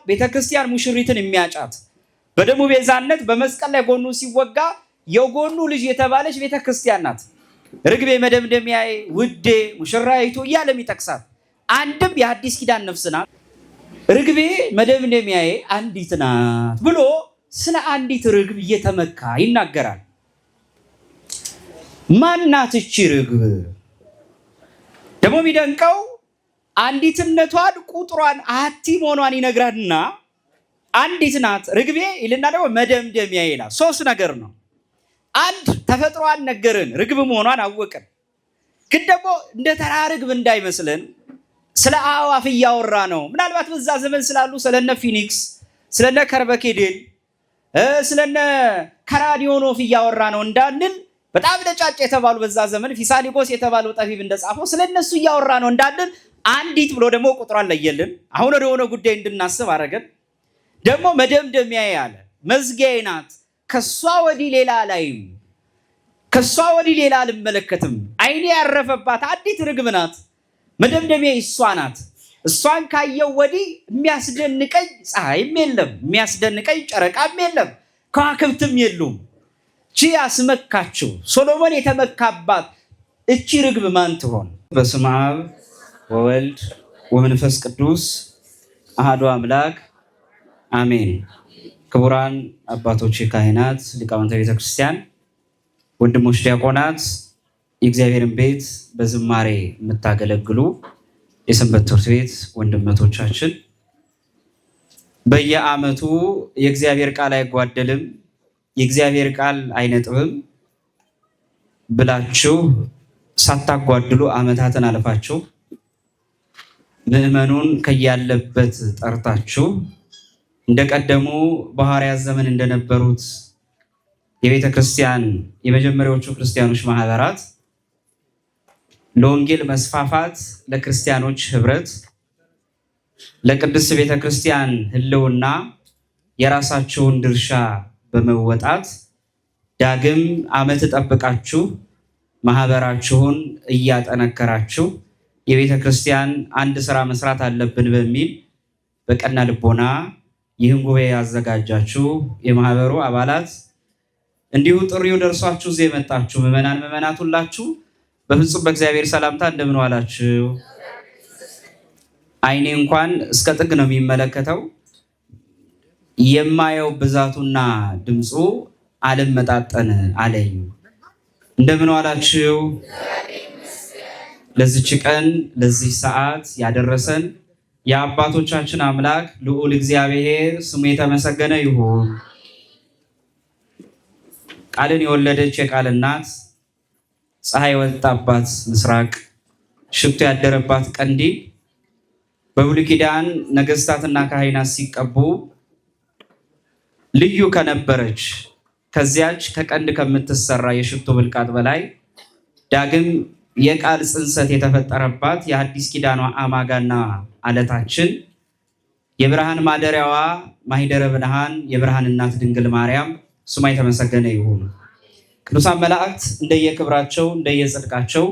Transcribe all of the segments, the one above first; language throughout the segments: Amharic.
ቤተክርስቲያን ሙሽሪትን የሚያጫት በደሙ ቤዛነት በመስቀል ላይ ጎኑ ሲወጋ የጎኑ ልጅ የተባለች ቤተክርስቲያን ናት። ርግቤ መደምደሚያዬ፣ ውዴ፣ ሙሽራይቱ እያለም ይጠቅሳት። አንድም የአዲስ ኪዳን ነፍስ ናት። ርግቤ መደምደሚያዬ አንዲት ናት ብሎ ስለ አንዲት ርግብ እየተመካ ይናገራል። ማናት እቺ ርግብ? ደግሞ የሚደንቀው አንዲትነቷን ቁጥሯን አቲ መሆኗን ይነግራልና አንዲት ናት ርግቤ ይልና ደግሞ መደምደሚያ ይላል። ሶስት ነገር ነው። አንድ ተፈጥሯን ነገርን፣ ርግብ መሆኗን አወቅን። ግን ደግሞ እንደ ተራ ርግብ እንዳይመስልን ስለ አዕዋፍ እያወራ ነው። ምናልባት በዛ ዘመን ስላሉ ስለነ ፊኒክስ፣ ስለነ ከርበኬዴል፣ ስለነ ከራዲዮኖፍ እያወራ ነው እንዳንል በጣም ነጫጭ የተባሉ በዛ ዘመን ፊሳሊጎስ የተባለው ጠቢብ እንደጻፈው ስለነሱ እያወራ ነው እንዳንል አንዲት ብሎ ደግሞ ቁጥሯን ለየልን። አሁን ወደ ሆነ ጉዳይ እንድናስብ አረገን። ደግሞ መደምደሚያ ያለ መዝጊያዬ ናት፣ ከሷ ወዲህ ሌላ አላይም፣ ከሷ ወዲህ ሌላ አልመለከትም። አይኔ ያረፈባት አንዲት ርግብ ናት። መደምደሚያ እሷ ናት። እሷን ካየው ወዲህ የሚያስደንቀኝ ፀሐይም የለም፣ የሚያስደንቀኝ ጨረቃም የለም፣ ከዋክብትም የሉም። እቺ ያስመካችው ሶሎሞን የተመካባት እቺ ርግብ ማን ትሆን? በስመ አብ ወወልድ ወመንፈስ ቅዱስ አሐዱ አምላክ አሜን። ክቡራን አባቶች ካህናት፣ ሊቃውንተ ቤተክርስቲያን፣ ወንድሞች ዲያቆናት፣ የእግዚአብሔርን ቤት በዝማሬ የምታገለግሉ የሰንበት ትምህርት ቤት ወንድመቶቻችን፣ በየዓመቱ የእግዚአብሔር ቃል አይጓደልም፣ የእግዚአብሔር ቃል አይነጥብም ብላችሁ ሳታጓድሉ ዓመታትን አልፋችሁ ምዕመኑን ከያለበት ጠርታችሁ እንደቀደሙ በሐዋርያት ዘመን እንደነበሩት የቤተ ክርስቲያን የመጀመሪያዎቹ ክርስቲያኖች ማህበራት ለወንጌል መስፋፋት፣ ለክርስቲያኖች ህብረት፣ ለቅድስት ቤተ ክርስቲያን ህልውና የራሳቸውን ድርሻ በመወጣት ዳግም ዓመት ጠብቃችሁ ማህበራችሁን እያጠነከራችሁ የቤተ ክርስቲያን አንድ ስራ መስራት አለብን በሚል በቀና ልቦና ይህን ጉባኤ ያዘጋጃችሁ የማህበሩ አባላት፣ እንዲሁ ጥሪው ደርሷችሁ እዚህ የመጣችሁ ምዕመናት ሁላችሁ በፍጹም በእግዚአብሔር ሰላምታ እንደምን ዋላችሁ? አይኔ እንኳን እስከ ጥግ ነው የሚመለከተው። የማየው ብዛቱና ድምፁ አልመጣጠን አለኝ። እንደምን ዋላችሁ? ለዚች ቀን ለዚህ ሰዓት ያደረሰን የአባቶቻችን አምላክ ልዑል እግዚአብሔር ስሙ የተመሰገነ ይሁን። ቃልን የወለደች የቃል እናት፣ ፀሐይ ወጣባት ምስራቅ፣ ሽቱ ያደረባት ቀንዲል፣ በብሉይ ኪዳን ነገስታትና ካህናት ሲቀቡ ልዩ ከነበረች ከዚያች ከቀንድ ከምትሰራ የሽቱ ብልቃጥ በላይ ዳግም የቃል ጽንሰት የተፈጠረባት የሐዲስ ኪዳኗ አማጋና አለታችን የብርሃን ማደሪያዋ ማኅደረ ብርሃን የብርሃን እናት ድንግል ማርያም ስሟ የተመሰገነ ይሁን። ቅዱሳን መላእክት እንደየክብራቸው እንደየጽድቃቸው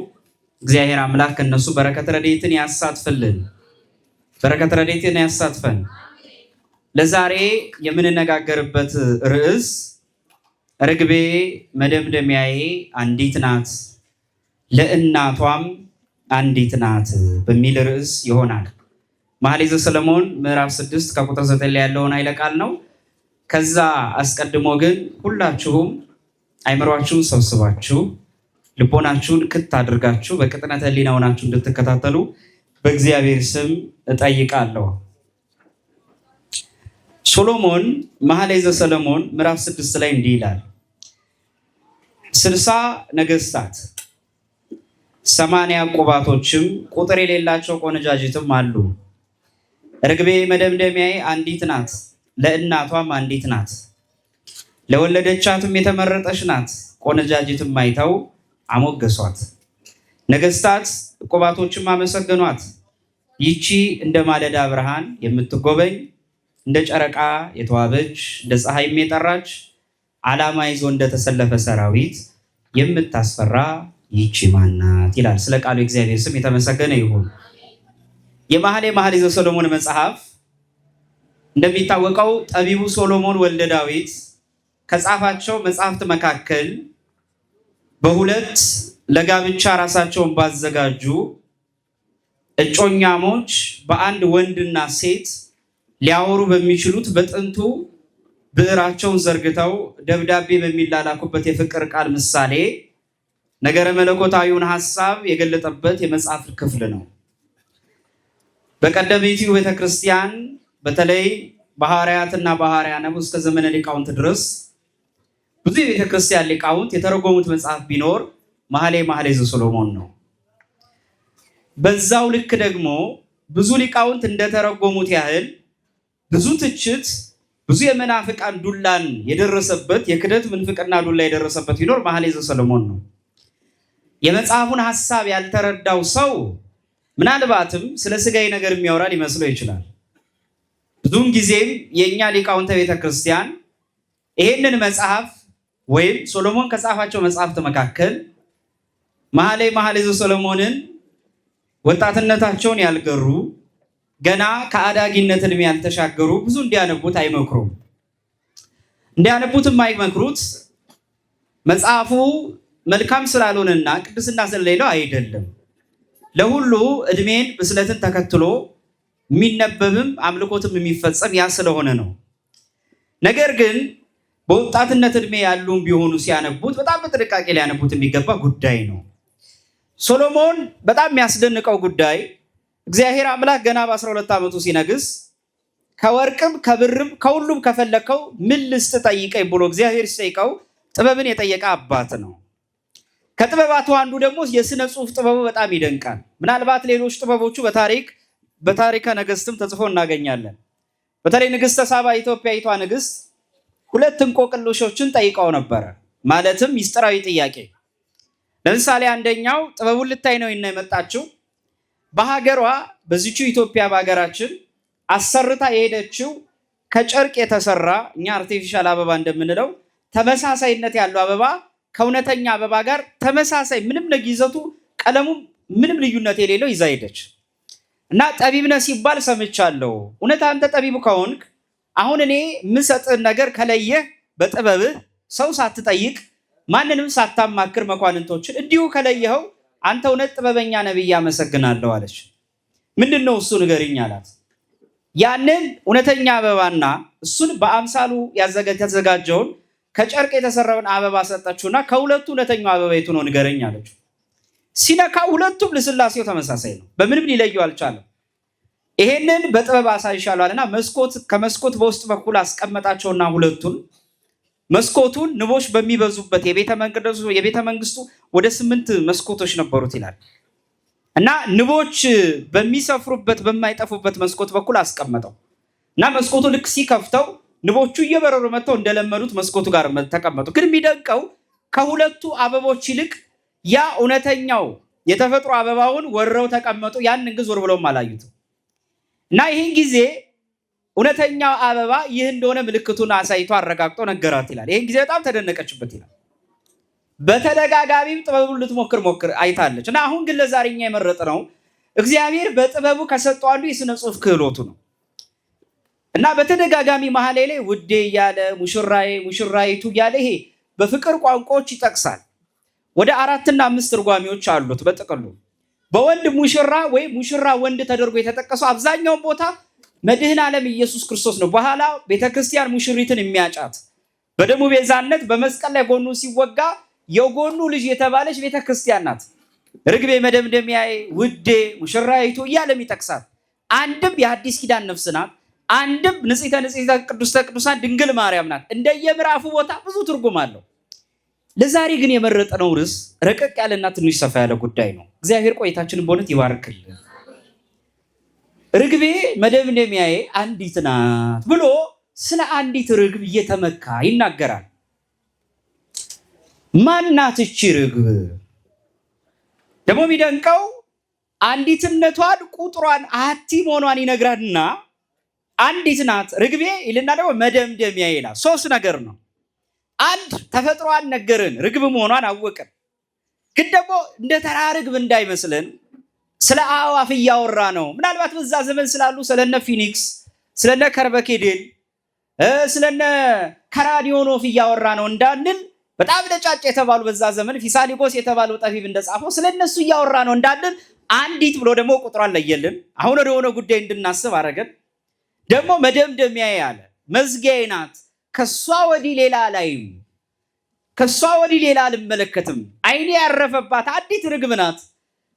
እግዚአብሔር አምላክ ከነሱ በረከት ረድኤትን ያሳትፍልን፣ በረከት ረድኤትን ያሳትፈን። ለዛሬ የምንነጋገርበት ርዕስ ርግቤ መደምደሚያዬ አንዲት ናት ለእናቷም አንዲት ናት በሚል ርዕስ ይሆናል። መኃልየ ዘሰሎሞን ምዕራፍ 6 ከቁጥር 9 ላይ ያለውን ኃይለ ቃል ነው። ከዛ አስቀድሞ ግን ሁላችሁም አይምሯችሁን ሰብስባችሁ ልቦናችሁን ክት አድርጋችሁ በቅጥነተ ሕሊና ሆናችሁ እንድትከታተሉ በእግዚአብሔር ስም እጠይቃለሁ። ሶሎሞን መኃልየ ዘሰሎሞን ምዕራፍ 6 ላይ እንዲህ ይላል፣ 60 ነገስታት 80 ቁባቶችም ቁጥር የሌላቸው ቆነጃጅትም አሉ። ርግቤ መደምደሚያዬ አንዲት ናት፣ ለእናቷም አንዲት ናት፣ ለወለደቻትም የተመረጠች ናት። ቆነጃጅትም አይተው አሞገሷት፣ ነገስታት ቁባቶችም አመሰገኗት። ይቺ እንደ ማለዳ ብርሃን የምትጎበኝ እንደ ጨረቃ የተዋበች እንደ ፀሐይም የጠራች ዓላማ ይዞ እንደተሰለፈ ሰራዊት የምታስፈራ ይቺ ማናት ይላል። ስለ ቃሉ እግዚአብሔር ስም የተመሰገነ ይሁን። የመኃልየ ዘሰሎሞን መጽሐፍ እንደሚታወቀው ጠቢቡ ሶሎሞን ወልደ ዳዊት ከጻፋቸው መጽሐፍት መካከል በሁለት ለጋብቻ ራሳቸውን ባዘጋጁ እጮኛሞች በአንድ ወንድና ሴት ሊያወሩ በሚችሉት በጥንቱ ብዕራቸውን ዘርግተው ደብዳቤ በሚላላኩበት የፍቅር ቃል ምሳሌ ነገረ መለኮታዊውን ሐሳብ የገለጠበት የመጽሐፍ ክፍል ነው። በቀደምቱ ቤተክርስቲያን በተለይ በሐዋርያትና በሐዋርያነ እስከ ዘመነ ሊቃውንት ድረስ ብዙ የቤተክርስቲያን ሊቃውንት የተረጎሙት መጽሐፍ ቢኖር መኃልየ ዘሰሎሞን ነው። በዛው ልክ ደግሞ ብዙ ሊቃውንት እንደተረጎሙት ያህል ብዙ ትችት፣ ብዙ የመናፍቃን ዱላን የደረሰበት የክደት ምንፍቅና ዱላ የደረሰበት ቢኖር መኃልየ ዘሰሎሞን ነው። የመጽሐፉን ሐሳብ ያልተረዳው ሰው ምናልባትም ስለ ስጋዊ ነገር የሚያወራ ሊመስለው ይችላል። ብዙም ጊዜም የኛ ሊቃውንተ ቤተክርስቲያን ይሄንን መጽሐፍ ወይም ሶሎሞን ከጻፋቸው መጽሐፍት መካከል መኃልየ ዘሰሎሞንን ወጣትነታቸውን ያልገሩ ገና ከአዳጊነት ዕድሜ ያልተሻገሩ ብዙ እንዲያነቡት አይመክሩም። እንዲያነቡት የማይመክሩት መጽሐፉ መልካም ስላልሆነና ቅድስና ስለሌለው አይደለም። ለሁሉ ዕድሜን ብስለትን ተከትሎ የሚነበብም አምልኮትም የሚፈጸም ያ ስለሆነ ነው። ነገር ግን በወጣትነት ዕድሜ ያሉም ቢሆኑ ሲያነቡት በጣም በጥንቃቄ ሊያነቡት የሚገባ ጉዳይ ነው። ሶሎሞን በጣም የሚያስደንቀው ጉዳይ እግዚአብሔር አምላክ ገና በ12 ዓመቱ ሲነግስ ከወርቅም ከብርም ከሁሉም ከፈለከው ምን ልስጥ ጠይቀኝ ብሎ እግዚአብሔር ሲጠይቀው ጥበብን የጠየቀ አባት ነው። ከጥበባቱ አንዱ ደግሞ የሥነ ጽሑፍ ጥበቡ በጣም ይደንቃል። ምናልባት ሌሎች ጥበቦቹ በታሪከ ነገሥትም ተጽፎ እናገኛለን። በተለይ ንግሥተ ሳባ ኢትዮጵያዊቷ ንግሥት 2 እንቆቅልሾችን ጠይቀው ነበረ። ማለትም ሚስጥራዊ ጥያቄ። ለምሳሌ አንደኛው ጥበቡን ልታይ ነው የመጣችው በሀገሯ በዚቹ ኢትዮጵያ በሀገራችን አሰርታ የሄደችው ከጨርቅ የተሰራ እኛ አርቲፊሻል አበባ እንደምንለው ተመሳሳይነት ያለው አበባ ከእውነተኛ አበባ ጋር ተመሳሳይ ምንም ለጊዜቱ ቀለሙ ምንም ልዩነት የሌለው ይዛ ሄደች እና ጠቢብ ነህ ሲባል ሰምቻለሁ። እውነት አንተ ጠቢብ ከሆንክ አሁን እኔ የምሰጥህ ነገር ከለየህ በጥበብህ ሰው ሳትጠይቅ ማንንም ሳታማክር መኳንንቶችን እንዲሁ ከለየኸው አንተ እውነት ጥበበኛ ነብይ አመሰግናለሁ አለች። ምንድነው እሱ ንገሪኝ አላት። ያንን እውነተኛ አበባና እሱን በአምሳሉ ያዘጋጀውን ከጨርቅ የተሰራውን አበባ ሰጠችውና ከሁለቱ እውነተኛው አበባ የቱ ነው ንገረኝ አለችው። ሲነካው ሁለቱም ልስላሴው ተመሳሳይ ነው፣ በምንም ሊለዩ አልቻለም። ይሄንን በጥበብ አሳይሻለሁ አለና ከመስኮት በውስጥ በኩል አስቀመጣቸውና ሁለቱን መስኮቱን ንቦች በሚበዙበት የቤተ መንግስቱ ወደ 8 መስኮቶች ነበሩት ይላል እና ንቦች በሚሰፍሩበት በማይጠፉበት መስኮት በኩል አስቀመጠው እና መስኮቱ ልክ ሲከፍተው ንቦቹ እየበረሩ መጥተው እንደለመዱት መስኮቱ ጋር ተቀመጡ። ግን የሚደንቀው ከሁለቱ አበቦች ይልቅ ያ እውነተኛው የተፈጥሮ አበባውን ወረው ተቀመጡ። ያንን ግን ዞር ብለውም አላዩት እና ይህን ጊዜ እውነተኛው አበባ ይህ እንደሆነ ምልክቱን አሳይቶ አረጋግጦ ነገራት ይላል። ይህን ጊዜ በጣም ተደነቀችበት ይላል። በተደጋጋሚም ጥበቡን ልትሞክር አይታለች እና አሁን ግን ለዛሬኛ የመረጥነው እግዚአብሔር በጥበቡ ከሰጠው አንዱ የሥነ ጽሑፍ ክህሎቱ ነው እና በተደጋጋሚ መኃልየ ላይ ውዴ እያለ ሙሽራዬ ሙሽራይቱ እያለ ይሄ በፍቅር ቋንቋዎች ይጠቅሳል። ወደ 4 እና 5 ትርጓሜዎች አሉት። በጥቅሉ በወንድ ሙሽራ ወይ ሙሽራ ወንድ ተደርጎ የተጠቀሰው አብዛኛውን ቦታ መድህን ዓለም ኢየሱስ ክርስቶስ ነው። በኋላ ቤተክርስቲያን ሙሽሪትን የሚያጫት በደሙ ቤዛነት በመስቀል ላይ ጎኑ ሲወጋ የጎኑ ልጅ የተባለች ቤተክርስቲያን ናት። ርግቤ መደምደሚያዬ ውዴ ሙሽራይቱ እያለም ይጠቅሳል። አንድም የአዲስ ኪዳን ነፍስ ናት፣ አንድም ንጽሕተ ንጽሕታን ቅድስተ ቅዱሳን ድንግል ማርያም ናት። እንደየምዕራፉ ቦታ ብዙ ትርጉም አለው። ለዛሬ ግን የመረጥነው ርዕስ ረቀቅ ያለና ትንሽ ሰፋ ያለ ጉዳይ ነው። እግዚአብሔር ቆይታችንን በእውነት ይባርክልን። ርግቤ መደምደሚያዬ አንዲት ናት ብሎ ስለ አንዲት ርግብ እየተመካ ይናገራል። ማናት እቺ ርግብ? ደግሞ የሚደንቀው አንዲትነቷን ቁጥሯን አቲ መሆኗን ይነግራልና አንዲት ናት ርግቤ ይልና ደግሞ መደምደሚያ ይላል። 3 ነገር ነው። አንድ ተፈጥሯን ነገርን፣ ርግብ መሆኗን አወቅን። ግን ደግሞ እንደ ተራ ርግብ እንዳይመስለን ስለ አዕዋፍ እያወራ ነው። ምናልባት በዛ ዘመን ስላሉ ስለነ ፊኒክስ ስለነ ከርበኬዴል ስለነ ከራዲዮኖፍ እያወራ ነው እንዳንል በጣም ነጫጭ የተባሉ በዛ ዘመን ፊሳሊጎስ የተባለው ጠቢብ እንደጻፈው ስለነሱ እያወራ ነው እንዳንል አንዲት ብሎ ደግሞ ቁጥሯን ለየልን። አሁን ወደ ሆነ ጉዳይ እንድናስብ አረገን። ደግሞ መደምደሚያ ያለ መዝጊያዬ ናት፣ ከሷ ወዲህ ሌላ አላይም፣ ከሷ ወዲህ ሌላ አልመለከትም። አይኔ ያረፈባት አንዲት ርግብ ናት፣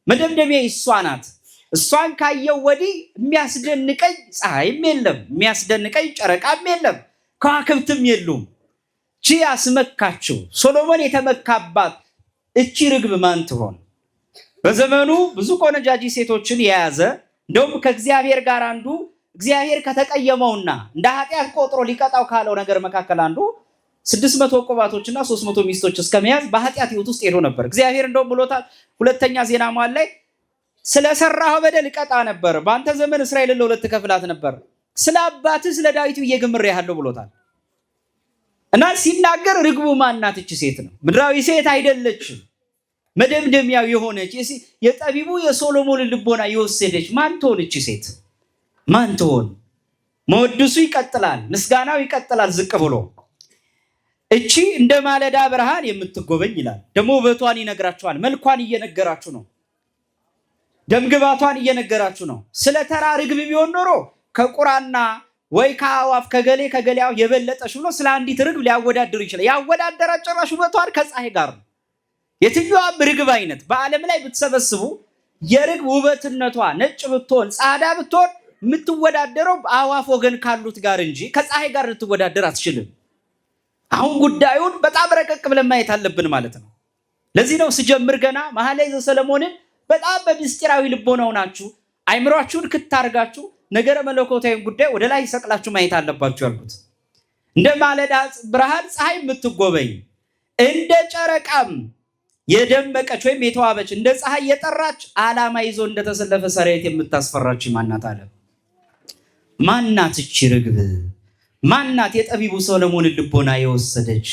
መደምደሚያ እሷ ናት። እሷን ካየው ወዲህ የሚያስደንቀኝ ፀሐይም የለም፣ የሚያስደንቀኝ ጨረቃም የለም፣ ከዋክብትም የሉም። እቺ ያስመካችው ሶሎሞን የተመካባት እቺ ርግብ ማን ትሆን? በዘመኑ ብዙ ቆነጃጂ ሴቶችን የያዘ እንደውም ከእግዚአብሔር ጋር አንዱ እግዚአብሔር ከተቀየመውና እንደ ኃጢአት ቆጥሮ ሊቀጣው ካለው ነገር መካከል አንዱ 600 ቁባቶችና 300 ሚስቶች እስከመያዝ በኃጢአት ሕይወት ውስጥ ሄዶ ነበር። እግዚአብሔር እንደውም ብሎታል። ሁለተኛ ዜና መዋዕል ላይ ስለሰራው በደል እቀጣ ነበር፣ በአንተ ዘመን እስራኤልን ለሁለት ከፍላት ነበር፣ ስለ አባትህ ስለ ዳዊት ብዬ ገምሬሃለሁ ብሎታል። እና ሲናገር ርግቡ ማናት? እቺ ሴት ነው፣ ምድራዊ ሴት አይደለችም። መደምደሚያው የሆነች የጠቢቡ የሶሎሞንን ልቦና የወሰደች ማን ትሆን? እቺ ሴት ማን ትሆን? መወድሱ ይቀጥላል፣ ምስጋናው ይቀጥላል ዝቅ ብሎ። እቺ እንደ ማለዳ ብርሃን የምትጎበኝ ይላል። ደግሞ ውበቷን ይነግራችኋል። መልኳን እየነገራችሁ ነው፣ ደምግባቷን እየነገራችሁ ነው። ስለ ተራ ርግብ ቢሆን ኖሮ ከቁራና ወይ ከአዋፍ ከገሌያው የበለጠች ብሎ ስለ አንዲት ርግብ ሊያወዳድር ይችላል። ያወዳደራት ጭራሽ ውበቷን ከፀሐይ ጋር ነው። የትኛዋም ርግብ አይነት በዓለም ላይ ብትሰበስቡ የርግብ ውበትነቷ ነጭ ብትሆን ጻዳ ብትሆን የምትወዳደረው በአዋፍ ወገን ካሉት ጋር እንጂ ከፀሐይ ጋር ልትወዳደር አትችልም። አሁን ጉዳዩን በጣም ረቀቅ ብለን ማየት አለብን ማለት ነው። ለዚህ ነው ስጀምር ገና መኃልየ ዘሰሎሞንን በጣም በምስጢራዊ ልቦናው ናችሁ አይምሯችሁን ክታርጋችሁ ነገረ መለኮታዊ ጉዳይ ወደ ላይ ሰቅላችሁ ማየት አለባችሁ ያልኩት። እንደ ማለዳ ብርሃን ፀሐይ የምትጎበኝ እንደ ጨረቃም የደመቀች ወይም የተዋበች እንደ ፀሐይ የጠራች ዓላማ ይዞ እንደተሰለፈ ሰራዊት የምታስፈራች ማናት አለ። ማናት እቺ ርግብ? ማናት የጠቢቡ ሰሎሞንን ልቦና የወሰደች?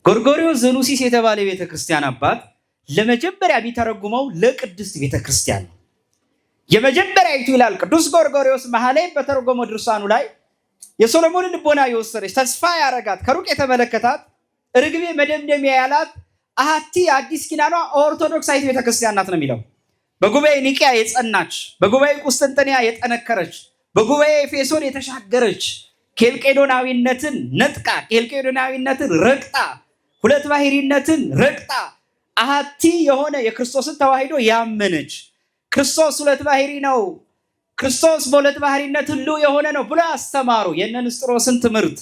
ጎርጎርዮስ ዘኑሲስ የተባለ ቤተክርስቲያን አባት ለመጀመሪያ ቢተረጉመው ለቅድስት ቤተክርስቲያን ነው። የመጀመሪያይቱ ይላል ቅዱስ ጎርጎርዮስ መኃልየ በተረጎመው ድርሳኑ ላይ የሶሎሞንን ልቦና የወሰደች ተስፋ ያረጋት ከሩቅ የተመለከታት ርግቤ መደምደሚያ ያላት አሐቲ አዲስ ኪዳኗ ኦርቶዶክሳዊት ቤተክርስቲያን ናት ነው የሚለው። በጉባኤ ኒቂያ የጸናች፣ በጉባኤ ቁስጥንጥንያ የጠነከረች፣ በጉባኤ ኤፌሶን የተሻገረች፣ ኬልቄዶናዊነትን ነጥቃ ኬልቄዶናዊነትን ረግጣ ሁለት ባህሪነትን ረግጣ አሐቲ የሆነ የክርስቶስን ተዋሂዶ ያመነች ክርስቶስ ሁለት ባህሪ ነው፣ ክርስቶስ በሁለት ባህሪነት ሁሉ የሆነ ነው ብሎ አስተማሩ። የእነ ንስጥሮስን ትምህርት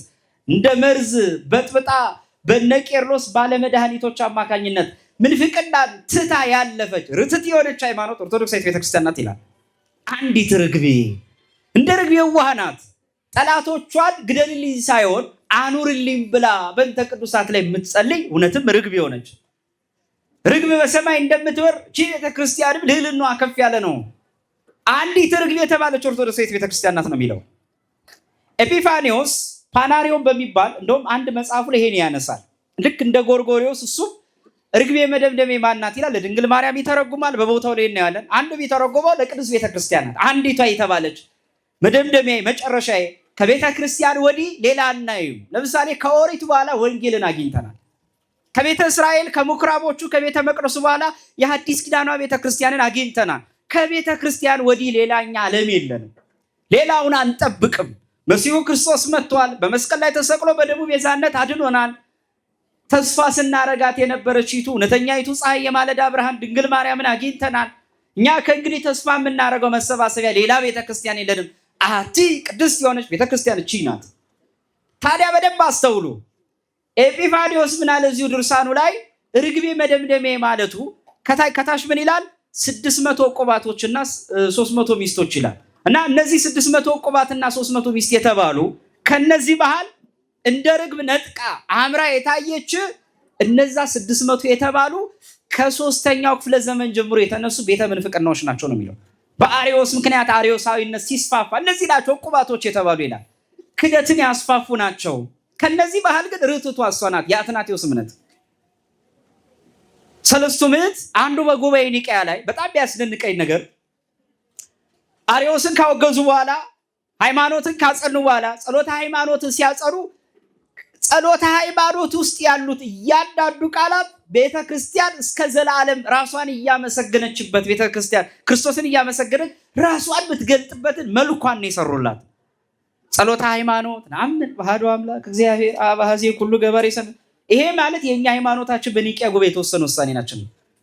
እንደ መርዝ በጥብጣ በነ ቄርሎስ ባለመድኃኒቶች አማካኝነት ምንፍቅናን ትታ ያለፈች ርትት የሆነች ሃይማኖት ኦርቶዶክሳዊት ቤተክርስቲያን ናት ይላል። አንዲት ርግቤ እንደ ርግቤ የዋህ ናት። ጠላቶቿን ግደልልኝ ሳይሆን አኑርልኝ ብላ በእንተ ቅዱሳት ላይ የምትጸልይ እውነትም ርግብ የሆነች ርግብ በሰማይ እንደምትበር ቤተክርስቲያንም ልዕልናዋ ከፍ ያለ ነው። አንዲት ርግብ የተባለች ኦርቶዶክሳዊት ቤተክርስቲያን ናት ነው የሚለው። ኤጲፋኒዎስ ፓናሪዮን በሚባል እንደውም አንድ መጽሐፉ ላይ ይሄን ያነሳል። ልክ እንደ ጎርጎርዮስ እሱም ርግቤ መደምደሚያ ማናት ይላል። ለድንግል ማርያም ይተረጉማል። በቦታው ላይ እናያለን። አንዱ ቢተረጉመው ለቅዱስ ቤተክርስቲያን ናት። አንዲቷ የተባለች መደምደሚያ መጨረሻዬ ከቤተክርስቲያን ወዲህ ሌላ አናይም። ለምሳሌ ከኦሪት በኋላ ወንጌልን አግኝተናል። ከቤተ እስራኤል ከምኩራቦቹ ከቤተ መቅደሱ በኋላ የሐዲስ ኪዳኗ ቤተክርስቲያንን አግኝተናል። ከቤተ ክርስቲያን ወዲህ ሌላኛ ዓለም የለንም። ሌላውን አንጠብቅም። መሲሁ ክርስቶስ መጥቷል። በመስቀል ላይ ተሰቅሎ በደሙ ቤዛነት አድኖናል። ተስፋ ስናረጋት የነበረችይቱ እውነተኛይቱ ፀሐይ የማለዳ ብርሃን ድንግል ማርያምን አግኝተናል። እኛ ከእንግዲህ ተስፋ የምናደርገው መሰባሰቢያ ሌላ ቤተክርስቲያን የለንም። አሐቲ ቅድስት የሆነች ቤተክርስቲያን እቺ ናት። ታዲያ በደንብ አስተውሉ። ኤጲፋኒዎስ ምን አለ እዚሁ ድርሳኑ ላይ ርግቤ መደምደሚያ ማለቱ ከታች ምን ይላል? 600 ቁባቶችና 300 ሚስቶች ይላል። እና እነዚህ 600 ቁባትና 300 ሚስት የተባሉ ከነዚህ መሃል እንደ ርግብ ነጥቃ አምራ የታየች እነዛ 600 የተባሉ ከ3ኛው ክፍለ ዘመን ጀምሮ የተነሱ ቤተ ምንፍቅናዎች ናቸው ነው የሚለው። በአሪዮስ ምክንያት አሪዮሳዊነት ሲስፋፋ እነዚህ ናቸው ቁባቶች የተባሉ ይላል። ክደትን ያስፋፉ ናቸው። ከነዚህ መሃል ግን ርትዕቷ እሷ ናት። የአትናቴዎስ እምነት ሰለስቱ ምዕት አንዱ በጉባኤ ኒቂያ ላይ በጣም ቢያስደንቀኝ ነገር አሪዮስን ካወገዙ በኋላ ሃይማኖትን ካጸኑ በኋላ ጸሎተ ሃይማኖትን ሲያጸኑ ጸሎተ ሃይማኖት ውስጥ ያሉት እያንዳንዱ ቃላት ቤተክርስቲያን እስከ ዘላለም ራሷን እያመሰገነችበት ቤተክርስቲያን ክርስቶስን እያመሰገነች ራሷን የምትገልጥበትን መልኳን ነው የሰሩላት። ጸሎተ ሃይማኖት ነአምን በአሐዱ አምላክ እግዚአብሔር አብ አሐዜ ኩሉ ገባሬ ሰን። ይሄ ማለት የኛ ሃይማኖታችን በኒቂያ ጉባኤ የተወሰነ ውሳኔ ናቸው።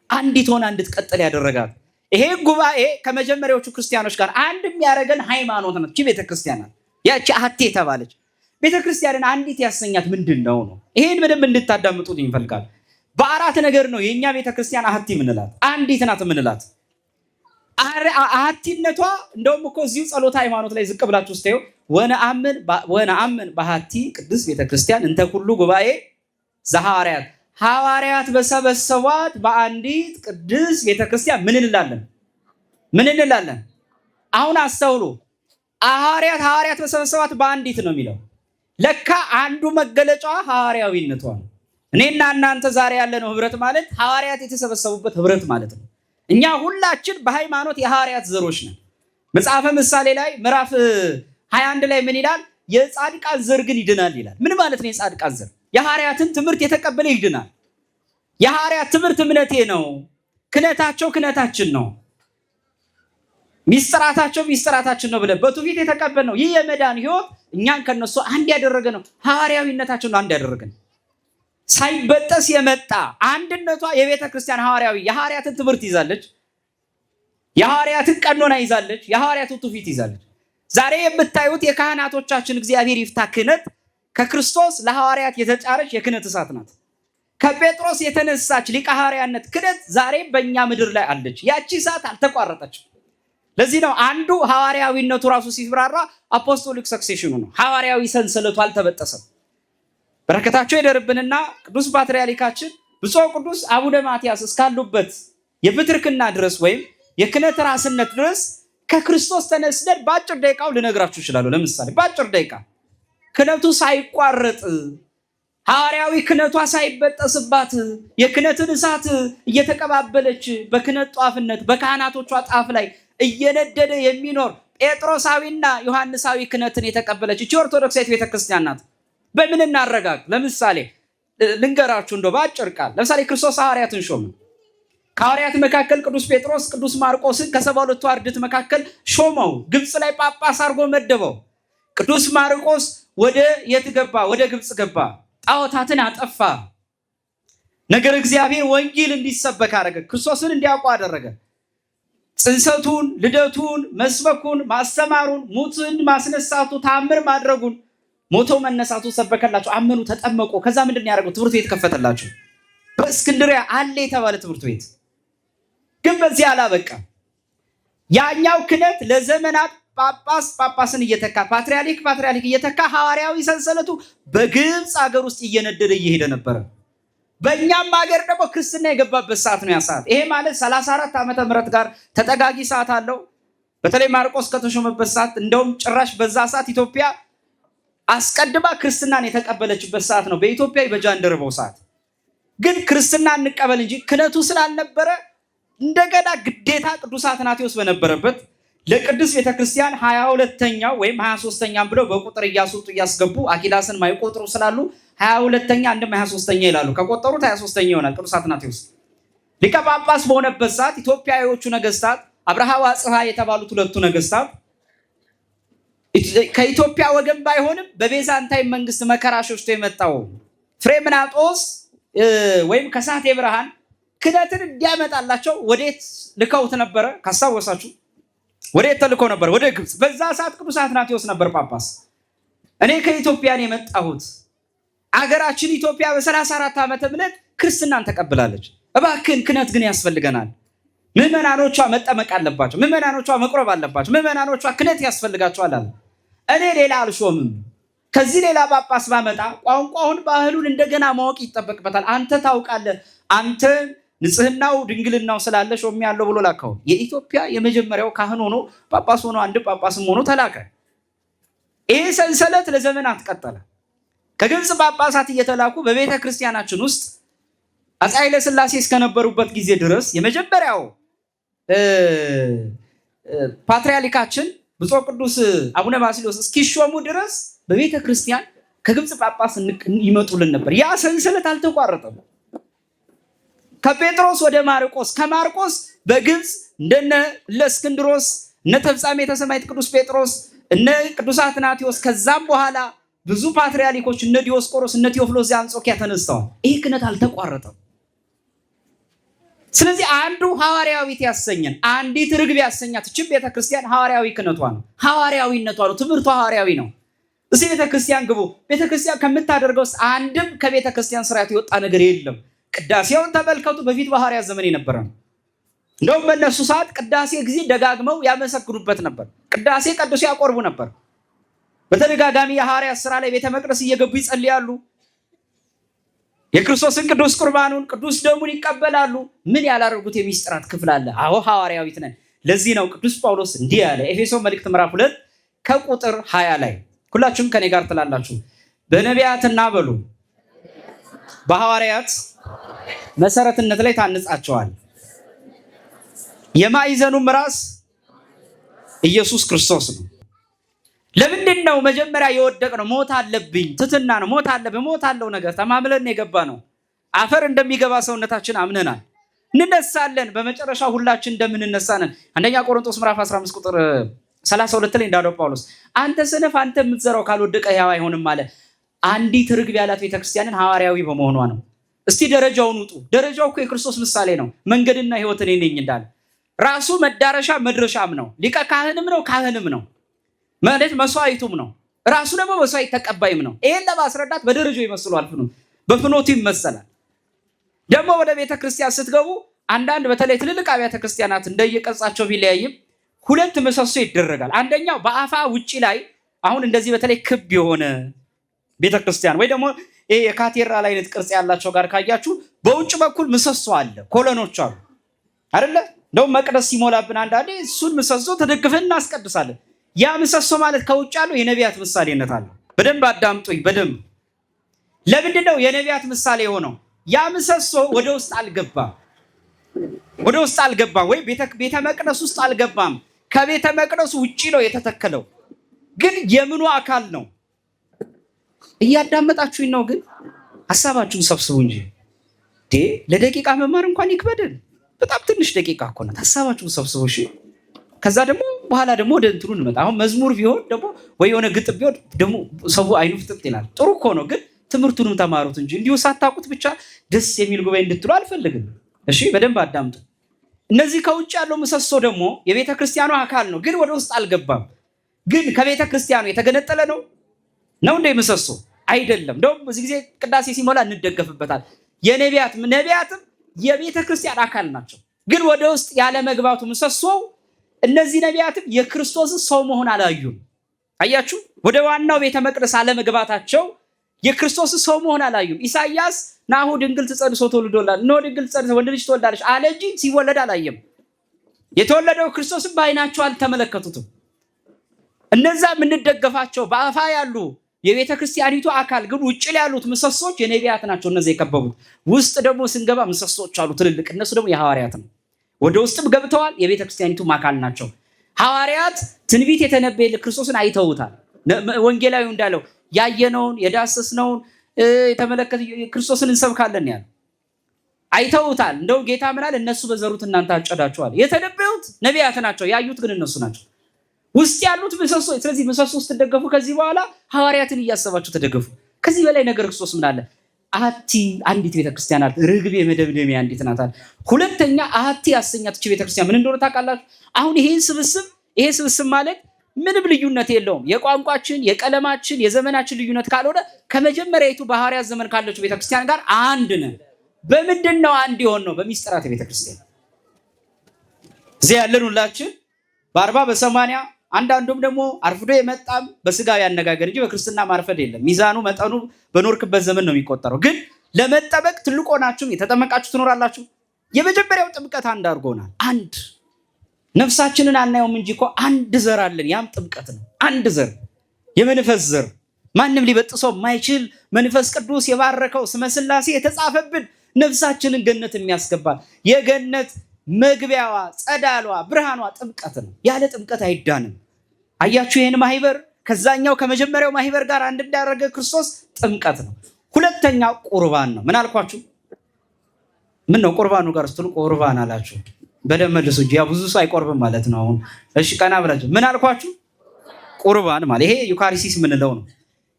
አንዲት ሆና እንድትቀጥል ያደረጋት ይሄ ጉባኤ ከመጀመሪያዎቹ ክርስቲያኖች ጋር አንድ የሚያደርገን ሃይማኖት ነው። ቤተክርስቲያን ናት ያቺ አሐቴ የተባለች ቤተክርስቲያንን አንዲት ያሰኛት ምንድነው ነው? ይሄን በደንብ እንድታዳምጡት ይፈልጋል። በአራት ነገር ነው የኛ ቤተክርስቲያን አሐቲ ምንላት፣ አንዲት ናት ምንላት። አሐቲነቷ እንደውም እኮ እዚሁ ጸሎተ ሃይማኖት ላይ ዝቅ ብላችሁ ስታዩ ወነአምን በአሐቲ ቅድስት ቤተክርስቲያን እንተ ኩሉ ጉባኤ ዘሐዋርያት ሐዋርያት በሰበሰቧት በአንዲት ቅድስት ቤተክርስቲያን ምን እንላለን? አሁን አስተውሉ። ሐዋርያት በሰበሰቧት በአንዲት ነው የሚለው። ለካ አንዱ መገለጫዋ ሐዋርያዊነቷ ነው። እኔና እናንተ ዛሬ ያለነው ህብረት ማለት ሐዋርያት የተሰበሰቡበት ህብረት ማለት ነው። እኛ ሁላችን በሃይማኖት የሐዋርያት ዘሮች ነን። መጽሐፈ ምሳሌ ላይ ምዕራፍ 21 ላይ ምን ይላል? የጻድቃን ዘር ግን ይድናል ይላል። ምን ማለት ነው? የጻድቃን ዘር የሐዋርያትን ትምህርት የተቀበለ ይድናል። የሐዋርያት ትምህርት እምነቴ ነው፣ ክህነታቸው ክህነታችን ነው፣ ሚስጥራታቸው ሚስጥራታችን ነው ብለን በትውፊት የተቀበል ነው። ይህ የመዳን ህይወት እኛን ከነሱ አንድ ያደረገ ነው። ሐዋርያዊነታችን ነው አንድ ያደረገ ነው። ሳይበጠስ የመጣ አንድነቷ የቤተ ክርስቲያን ሐዋርያዊ የሐዋርያትን ትምህርት ይዛለች፣ የሐዋርያትን ቀኖና ይዛለች፣ የሐዋርያትን ትውፊት ይዛለች። ዛሬ የምታዩት የካህናቶቻችን እግዚአብሔር ይፍታ ክህነት ከክርስቶስ ለሐዋርያት የተጫረች የክህነት እሳት ናት። ከጴጥሮስ የተነሳች ሊቀ ሐዋርያነት ክህነት ዛሬ በእኛ ምድር ላይ አለች። ያቺ እሳት አልተቋረጠችም። ለዚህ ነው አንዱ ሐዋርያዊነቱ ራሱ ሲብራራ አፖስቶሊክ ሰክሴሽኑ ነው። ሐዋርያዊ ሰንሰለቱ አልተበጠሰም። በረከታቸው ይደርብንና ቅዱስ ፓትርያርካችን ብፁዕ ቅዱስ አቡነ ማትያስ እስካሉበት የፕትርክና ድረስ ወይም የክህነት ራስነት ድረስ ከክርስቶስ ተነስደን በአጭር ደቂቃው ልነግራችሁ እችላለሁ። ለምሳሌ በአጭር ደቂቃ ክህነቱ ሳይቋረጥ ሐዋርያዊ ክህነቷ ሳይበጠስባት የክህነትን እሳት እየተቀባበለች በክህነት ጧፍነት በካህናቶቿ ጣፍ ላይ እየነደደ የሚኖር ጴጥሮሳዊና ዮሐንሳዊ ክህነትን የተቀበለች እቺ ኦርቶዶክሳዊት ቤተክርስቲያን ናት። በምን እናረጋግ? ለምሳሌ ልንገራችሁ እንደው በአጭር ቃል። ለምሳሌ ክርስቶስ ሐዋርያትን ሾመ። ከሐዋርያት መካከል ቅዱስ ጴጥሮስ ቅዱስ ማርቆስን ከ72ቱ አርድእት መካከል ሾመው። ግብፅ ላይ ጳጳስ አድርጎ መደበው። ቅዱስ ማርቆስ ወደ የት ገባ? ወደ ግብፅ ገባ። ጣዖታትን አጠፋ። ነገር እግዚአብሔር ወንጌል እንዲሰበክ አደረገ። ክርስቶስን እንዲያውቁ አደረገ። ጽንሰቱን፣ ልደቱን፣ መስበኩን፣ ማስተማሩን፣ ሙትን ማስነሳቱ፣ ታምር ማድረጉን፣ ሞቶ መነሳቱ ሰበከላቸው። አመኑ፣ ተጠመቁ። ከዛ ምንድን ያደረገው? ትምህርት ቤት ከፈተላቸው። በእስክንድርያ አለ የተባለ ትምህርት ቤት። ግን በዚህ አላበቃም። ያኛው ክህነት ለዘመናት ጳጳስን እየተካ ፓትርያርክ እየተካ ሐዋርያዊ ሰንሰለቱ በግብፅ ሀገር ውስጥ እየነደደ እየሄደ ነበረ። በእኛም ሀገር ደግሞ ክርስትና የገባበት ሰዓት ነው ያ ሰዓት። ይሄ ማለት 34 ዓመተ ምህረት ጋር ተጠጋጊ ሰዓት አለው። በተለይ ማርቆስ ከተሾመበት ሰዓት እንደውም ጭራሽ በዛ ሰዓት ኢትዮጵያ አስቀድማ ክርስትናን የተቀበለችበት ሰዓት ነው። በኢትዮጵያ በጃንደረባው ሰዓት ግን ክርስትና እንቀበል እንጂ ክህነቱ ስላልነበረ እንደገና ግዴታ ቅዱስ አትናቴዎስ በነበረበት ለቅድስት ቤተክርስቲያን 22ኛው ወይም 23ኛም ብለው በቁጥር እያስወጡ እያስገቡ አኪላስን ማይቆጥሩ ስላሉ 22ኛ አንድም 23ኛ ይላሉ። ከቆጠሩት 23ኛ ይሆናል። ቅዱስ አትናቴዎስ ሊቀ ጳጳስ በሆነበት ሰዓት ኢትዮጵያዊዎቹ ነገስታት አብርሃ ወአጽብሃ የተባሉት ሁለቱ ነገስታት ከኢትዮጵያ ወገን ባይሆንም በቤዛንታይን መንግስት መከራ ሸሽቶ የመጣው ፍሬምናጦስ ወይም ከሳቴ ብርሃን ክህነትን እንዲያመጣላቸው ወዴት ልከውት ነበረ? ካስታወሳችሁ ወዴት ተልኮ ነበር? ወደ ግብፅ። በዛ ሰዓት ቅዱስ አትናቴዎስ ነበር ጳጳስ። እኔ ከኢትዮጵያ ነው የመጣሁት። አገራችን ኢትዮጵያ በ34 ዓመተ ምህረት ክርስትናን ተቀብላለች። እባክህን ክህነት ግን ያስፈልገናል። ምዕመናኖቿ መጠመቅ አለባቸው። ምዕመናኖቿ መቁረብ አለባቸው። ምዕመናኖቿ ክህነት ያስፈልጋቸዋል አለ። እኔ ሌላ አልሾምም። ከዚህ ሌላ ጳጳስ ባመጣ ቋንቋውን ባህሉን እንደገና ማወቅ ይጠበቅበታል። አንተ ታውቃለህ፣ አንተ ንጽህናው ድንግልናው ስላለ ሾም ያለው ብሎ ላከው። የኢትዮጵያ የመጀመሪያው ካህን ሆኖ ጳጳስ ሆኖ አንድ ጳጳስም ሆኖ ተላከ። ይሄ ሰንሰለት ለዘመናት ቀጠለ። ከግብፅ ጳጳሳት እየተላኩ በቤተ ክርስቲያናችን ውስጥ አፄ ኃይለ ሥላሴ እስከነበሩበት ጊዜ ድረስ የመጀመሪያው ፓትርያርካችን ብፁዕ ቅዱስ አቡነ ባስልዮስ እስኪሾሙ ድረስ በቤተ ክርስቲያን ከግብፅ ጳጳስ ይመጡልን ነበር። ያ ሰንሰለት አልተቋረጠም። ከጴጥሮስ ወደ ማርቆስ፣ ከማርቆስ በግብፅ እንደነ ለእስክንድሮስ እነ ተፍጻሜተ ሰማዕት ቅዱስ ጴጥሮስ እነ ቅዱስ አትናቴዎስ ከዛም በኋላ ብዙ ፓትርያርኮች እነ ዲዮስቆሮስ እነ ቴዎፍሎስ ዘአንጾኪያ ተነስተዋል። ይህ ክህነት አልተቋረጠም። ስለዚህ አንዱ ሐዋርያዊት ያሰኘን አንዲት ርግብ ያሰኛት እቺ ቤተክርስቲያን ሐዋርያዊ ክህነቷ ነው፣ ሐዋርያዊነቷ ነው፣ ትምህርቷ ሐዋርያዊ ነው። እዚህ ቤተክርስቲያን ግቡ። ቤተክርስቲያን ከምታደርገው አንድም ከቤተክርስቲያን ስርዓት የወጣ ነገር የለም። ቅዳሴውን ተመልከቱ። በፊት በሐዋርያት ዘመን የነበረ ነው። እንደውም በእነሱ ሰዓት ቅዳሴ ጊዜ ደጋግመው ያመሰግኑበት ነበር። ቅዳሴ ቀድሶ ያቆርቡ ነበር። በተደጋጋሚ የሐዋርያት ስራ ላይ ቤተ መቅደስ እየገቡ ይጸልያሉ። የክርስቶስን ቅዱስ ቁርባኑን ቅዱስ ደሙን ይቀበላሉ። ምን ያላደረጉት የሚስጥራት ክፍል አለ? አዎ ሐዋርያዊት ነን። ለዚህ ነው ቅዱስ ጳውሎስ እንዲህ ያለ ኤፌሶን መልእክት ምዕራፍ 2 ከቁጥር 20 ላይ ሁላችሁም ከኔ ጋር ትላላችሁ። በነቢያትና በሉ በሐዋርያት መሰረትነት ላይ ታንጻቸዋል። የማዕዘኑም ራስ ኢየሱስ ክርስቶስ ነው። ለምንድን ነው መጀመሪያ የወደቅነው? ሞት አለብኝ፣ ትትና ነው። ሞት አለብኝ፣ ሞት አለው ነገር ተማምለን የገባ ነው። አፈር እንደሚገባ ሰውነታችን አምነናል። እንነሳለን። በመጨረሻ ሁላችን እንደምንነሳ ነን። አንደኛ ቆሮንቶስ ምዕራፍ 15 ቁጥር 32 ላይ እንዳለው ጳውሎስ አንተ ሰነፍ፣ አንተ የምትዘራው ካልወደቀ ሕያው አይሆንም አለ። አንዲት ርግብ ያላት ቤተክርስቲያንን ሐዋርያዊ በመሆኗ ነው። እስቲ ደረጃውን ውጡ። ደረጃው እኮ የክርስቶስ ምሳሌ ነው። መንገድና ሕይወት እኔ ነኝ እንዳለ ራሱ መዳረሻ መድረሻም ነው። ሊቀ ካህንም ነው፣ ካህንም ነው ማለት መስዋዕቱም ነው። ራሱ ደግሞ መስዋዕት ተቀባይም ነው። ይሄን ለማስረዳት በደረጃው ይመስሉ አልፍኑ በፍኖቱ ይመሰላል። ደግሞ ወደ ቤተ ክርስቲያን ስትገቡ አንዳንድ በተለይ ትልልቅ አብያተ ክርስቲያናት እንደየቀጻቸው ቢለያይም ሁለት ምሰሶ ይደረጋል። አንደኛው በአፋ ውጪ ላይ አሁን እንደዚህ በተለይ ክብ የሆነ ቤተ ክርስቲያን ወይ ደግሞ ይሄ የካቴድራል አይነት ቅርጽ ያላቸው ጋር ካያችሁ በውጭ በኩል ምሰሶ አለ፣ ኮሎኖች አሉ አይደለ? እንደውም መቅደስ ሲሞላብን አንዳንዴ እሱን ምሰሶ ተደግፈን እናስቀድሳለን። ያ ምሰሶ ማለት ከውጭ ያለው የነቢያት ምሳሌነት አለው። በደንብ አዳምጡኝ በደንብ። ለምንድን ነው የነቢያት ምሳሌ የሆነው? ያ ምሰሶ ወደ ውስጥ አልገባም፣ ወደ ውስጥ አልገባም፣ ወይ ቤተ መቅደስ ውስጥ አልገባም። ከቤተ መቅደሱ ውጪ ነው የተተከለው። ግን የምኑ አካል ነው? እያዳመጣችሁኝ ነው? ግን ሀሳባችሁን ሰብስቡ እንጂ ለደቂቃ መማር እንኳን ይክበደን። በጣም ትንሽ ደቂቃ እኮ ናት። ሀሳባችሁን ሰብስቡ እሺ። ከዛ ደግሞ በኋላ ደግሞ ወደ እንትኑ እንመጣ። አሁን መዝሙር ቢሆን ደግሞ ወይ የሆነ ግጥም ቢሆን ደግሞ ሰው አይኑ ፍጥጥ ይላል። ጥሩ እኮ ነው፣ ግን ትምህርቱንም ተማሩት እንጂ እንዲሁ ሳታውቁት ብቻ ደስ የሚል ጉባኤ እንድትሉ አልፈልግም። እሺ በደንብ አዳምጡ። እነዚህ ከውጭ ያለው ምሰሶ ደግሞ የቤተ ክርስቲያኑ አካል ነው፣ ግን ወደ ውስጥ አልገባም። ግን ከቤተ ክርስቲያኑ የተገነጠለ ነው እንደ ምሰሶ አይደለም። እንደውም በዚህ ጊዜ ቅዳሴ ሲሞላ እንደገፍበታል። ነቢያትም የቤተ ክርስቲያን አካል ናቸው፣ ግን ወደ ውስጥ ያለ መግባቱ ምሰሶው እነዚህ ነቢያትም የክርስቶስ ሰው መሆን አላዩም። አያችሁ፣ ወደ ዋናው ቤተ መቅደስ አለመግባታቸው የክርስቶስ ሰው መሆን አላዩም። ኢሳይያስ ናሁ ድንግል ትጸንስ ወትወልድ እነሆ ድንግል ትጸንስ ወንድ ልጅ ትወልዳለች አለ እንጂ ሲወለድ አላየም። የተወለደው ክርስቶስን በዓይናቸው አልተመለከቱትም። እነዛ የምንደገፋቸው በአፋ ያሉ የቤተ ክርስቲያኒቱ አካል ግን ውጭ ላይ ያሉት ምሰሶች የነቢያት ናቸው። እነዚህ የከበቡት ውስጥ ደግሞ ስንገባ ምሰሶች አሉ ትልልቅ። እነሱ ደግሞ የሐዋርያት ነው። ወደ ውስጥም ገብተዋል። የቤተ ክርስቲያኒቱም አካል ናቸው። ሐዋርያት ትንቢት የተነበየ ክርስቶስን አይተውታል። ወንጌላዊ እንዳለው ያየነውን የዳሰስነውን የተመለከተ ክርስቶስን እንሰብካለን ያለ አይተውታል። እንደው ጌታ ምናል እነሱ በዘሩት እናንተ አጨዳችኋል። የተነበዩት ነቢያት ናቸው፣ ያዩት ግን እነሱ ናቸው። ውስጥ ያሉት ምሰሶ። ስለዚህ ምሰሶ ውስጥ ተደገፉ። ከዚህ በኋላ ሐዋርያትን እያሰባችሁ ተደገፉ። ከዚህ በላይ ነገር ክርስቶስ ምን አለ? አሐቲ አንዲት ቤተክርስቲያን አለ። ርግቤ መደምደሚያ አንዲት ናት አለ። ሁለተኛ አሐቲ ያሰኛት እቺ ቤተክርስቲያን ምን እንደሆነ ታውቃላችሁ? አሁን ይሄ ስብስብ ማለት ምንም ልዩነት የለውም። የቋንቋችን፣ የቀለማችን፣ የዘመናችን ልዩነት ካልሆነ ከመጀመሪያይቱ በሐዋርያት ዘመን ካለችው ቤተክርስቲያን ጋር አንድ ነን። በምንድን ነው አንድ የሆን ነው? በሚስጥራት ቤተክርስቲያን። እዚህ ያለን ሁላችን በ40 በ80 አንዳንዱም ደግሞ አርፍዶ የመጣም በስጋዊ አነጋገር እንጂ በክርስትና ማርፈድ የለም። ሚዛኑ መጠኑ በኖርክበት ዘመን ነው የሚቆጠረው። ግን ለመጠበቅ ትልቅ ሆናችሁ የተጠመቃችሁ ትኖራላችሁ። የመጀመሪያው ጥምቀት አንድ አድርጎናል። አንድ ነፍሳችንን አናየውም እንጂ እኮ አንድ ዘር አለን። ያም ጥምቀት ነው። አንድ ዘር፣ የመንፈስ ዘር፣ ማንም ሊበጥሰው የማይችል መንፈስ ቅዱስ የባረከው ስመ ሥላሴ የተጻፈብን ነፍሳችንን ገነት የሚያስገባል የገነት መግቢያዋ፣ ጸዳሏ፣ ብርሃኗ ጥምቀት ነው። ያለ ጥምቀት አይዳንም። አያችሁ ይሄን ማህበር ከዛኛው ከመጀመሪያው ማህበር ጋር አንድ እንዳደረገ ክርስቶስ ጥምቀት ነው። ሁለተኛ ቁርባን ነው። ምን አልኳችሁ? ምን ነው ቁርባኑ ጋር ስትሉ ቁርባን አላችሁ? በደንብ መልሱ እንጂ ያ ብዙ ሰው አይቆርብም ማለት ነው። አሁን እሺ ቀና ብላችሁ ምን አልኳችሁ? ቁርባን ማለት ይሄ ዩካሪስቲስ የምንለው ነው።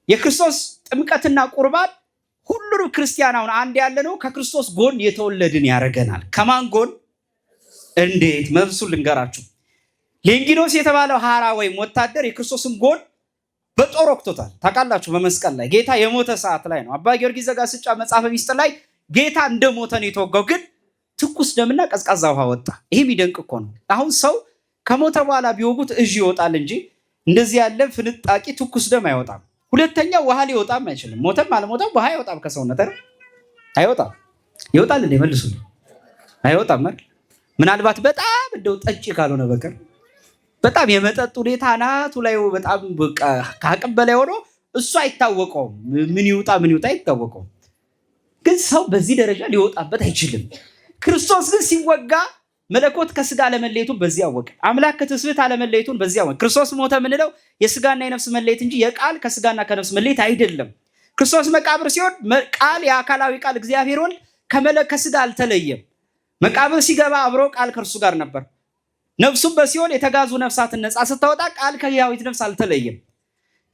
የክርስቶስ ጥምቀትና ቁርባን ሁሉንም ክርስቲያን አሁን አንድ ያለ ነው ከክርስቶስ ጎን የተወለድን ያደርገናል። ከማን ጎን? እንዴት መልሱን ልንገራችሁ። ሌንጊኖስ የተባለው ሐራ ወይም ወታደር የክርስቶስን ጎን በጦር ወቅቶታል። ታውቃላችሁ በመስቀል ላይ ጌታ የሞተ ሰዓት ላይ ነው። አባ ጊዮርጊስ ዘጋስጫ መጽሐፈ ሚስጥር ላይ ጌታ እንደሞተ ነው የተወጋው፣ ግን ትኩስ ደምና ቀዝቃዛ ውሃ ወጣ። ይሄ የሚደንቅ እኮ ነው። አሁን ሰው ከሞተ በኋላ ቢወጉት እዥ ይወጣል እንጂ እንደዚህ ያለ ፍንጣቂ ትኩስ ደም አይወጣም። ሁለተኛ ውሃ ሊወጣም አይችልም። ሞተም አልሞተም ውሃ አይወጣም ከሰውነት አይወጣም። ይወጣል እንዴ? መልሱልኝ። አይወጣም ማለት ምናልባት በጣም እንደው ጠጪ ካልሆነ በቀር በጣም የመጠጥ ሁኔታ ናቱ ላይ በጣም በቃ ከአቅም በላይ ሆኖ እሱ አይታወቀውም። ምን ይውጣ አይታወቀውም። ግን ሰው በዚህ ደረጃ ሊወጣበት አይችልም። ክርስቶስ ግን ሲወጋ መለኮት ከስጋ አለመለየቱን በዚህ አወቀ። አምላክ ከትስብእት አለመለየቱን በዚህ አወቀ። ክርስቶስ ሞተ የምንለው የስጋና የነፍስ መለየት እንጂ የቃል ከስጋና ከነፍስ መለየት አይደለም። ክርስቶስ መቃብር ሲሆን ቃል የአካላዊ ቃል እግዚአብሔር ወልድ ከስጋ አልተለየም። መቃብር ሲገባ አብሮ ቃል ከእርሱ ጋር ነበር። ነፍሱም በሲኦል የተጋዙ ነፍሳትን ነፃ ስታወጣ ቃል ከሕያዊት ነፍስ አልተለየም።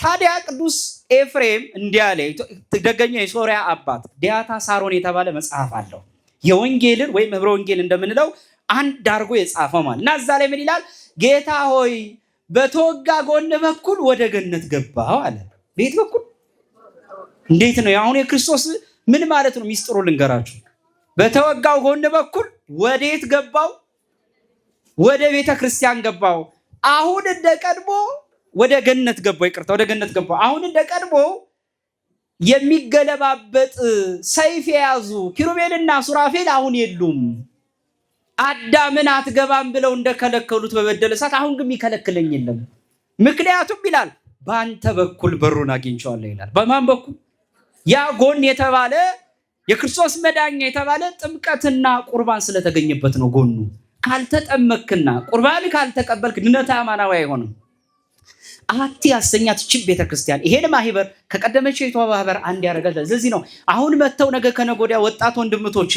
ታዲያ ቅዱስ ኤፍሬም እንዲህ አለ። ደገኛ የሶሪያ አባት ዲያታ ሳሮን የተባለ መጽሐፍ አለው። የወንጌልን ወይም ህብረ ወንጌል እንደምንለው አንድ አድርጎ የጻፈው ማለት እና እዛ ላይ ምን ይላል? ጌታ ሆይ በተወጋ ጎን በኩል ወደ ገነት ገባው አለ። ቤት በኩል እንዴት ነው? አሁን የክርስቶስ ምን ማለት ነው? ሚስጥሩ ልንገራችሁ። በተወጋው ጎን በኩል ወዴት ገባው? ወደ ቤተ ክርስቲያን ገባው። አሁን እንደ ቀድሞ ወደ ገነት ገባው። ይቅርታ፣ ወደ ገነት ገባው። አሁን እንደ ቀድሞ የሚገለባበጥ ሰይፍ የያዙ ኪሩቤልና ሱራፌል አሁን የሉም። አዳምን አትገባም ብለው እንደከለከሉት በበደለ ሰዓት አሁን ግን የሚከለክለኝ የለም። ምክንያቱም ይላል በአንተ በኩል በሩን አግኝቼዋለሁ ይላል። በማን በኩል? ያ ጎን የተባለ የክርስቶስ መዳኛ የተባለ ጥምቀትና ቁርባን ስለተገኘበት ነው። ጎኑ ካልተጠመክና ቁርባን ካልተቀበልክ ድነተ አማናዊ አይሆንም። አቲ ያሰኛት ችብ ቤተክርስቲያን ይሄን ማህበር ከቀደመችው የቷ ማህበር አንድ ያደርጋል። ስለዚህ ነው አሁን መተው ነገ ከነገ ወዲያ ወጣት ወንድምቶቼ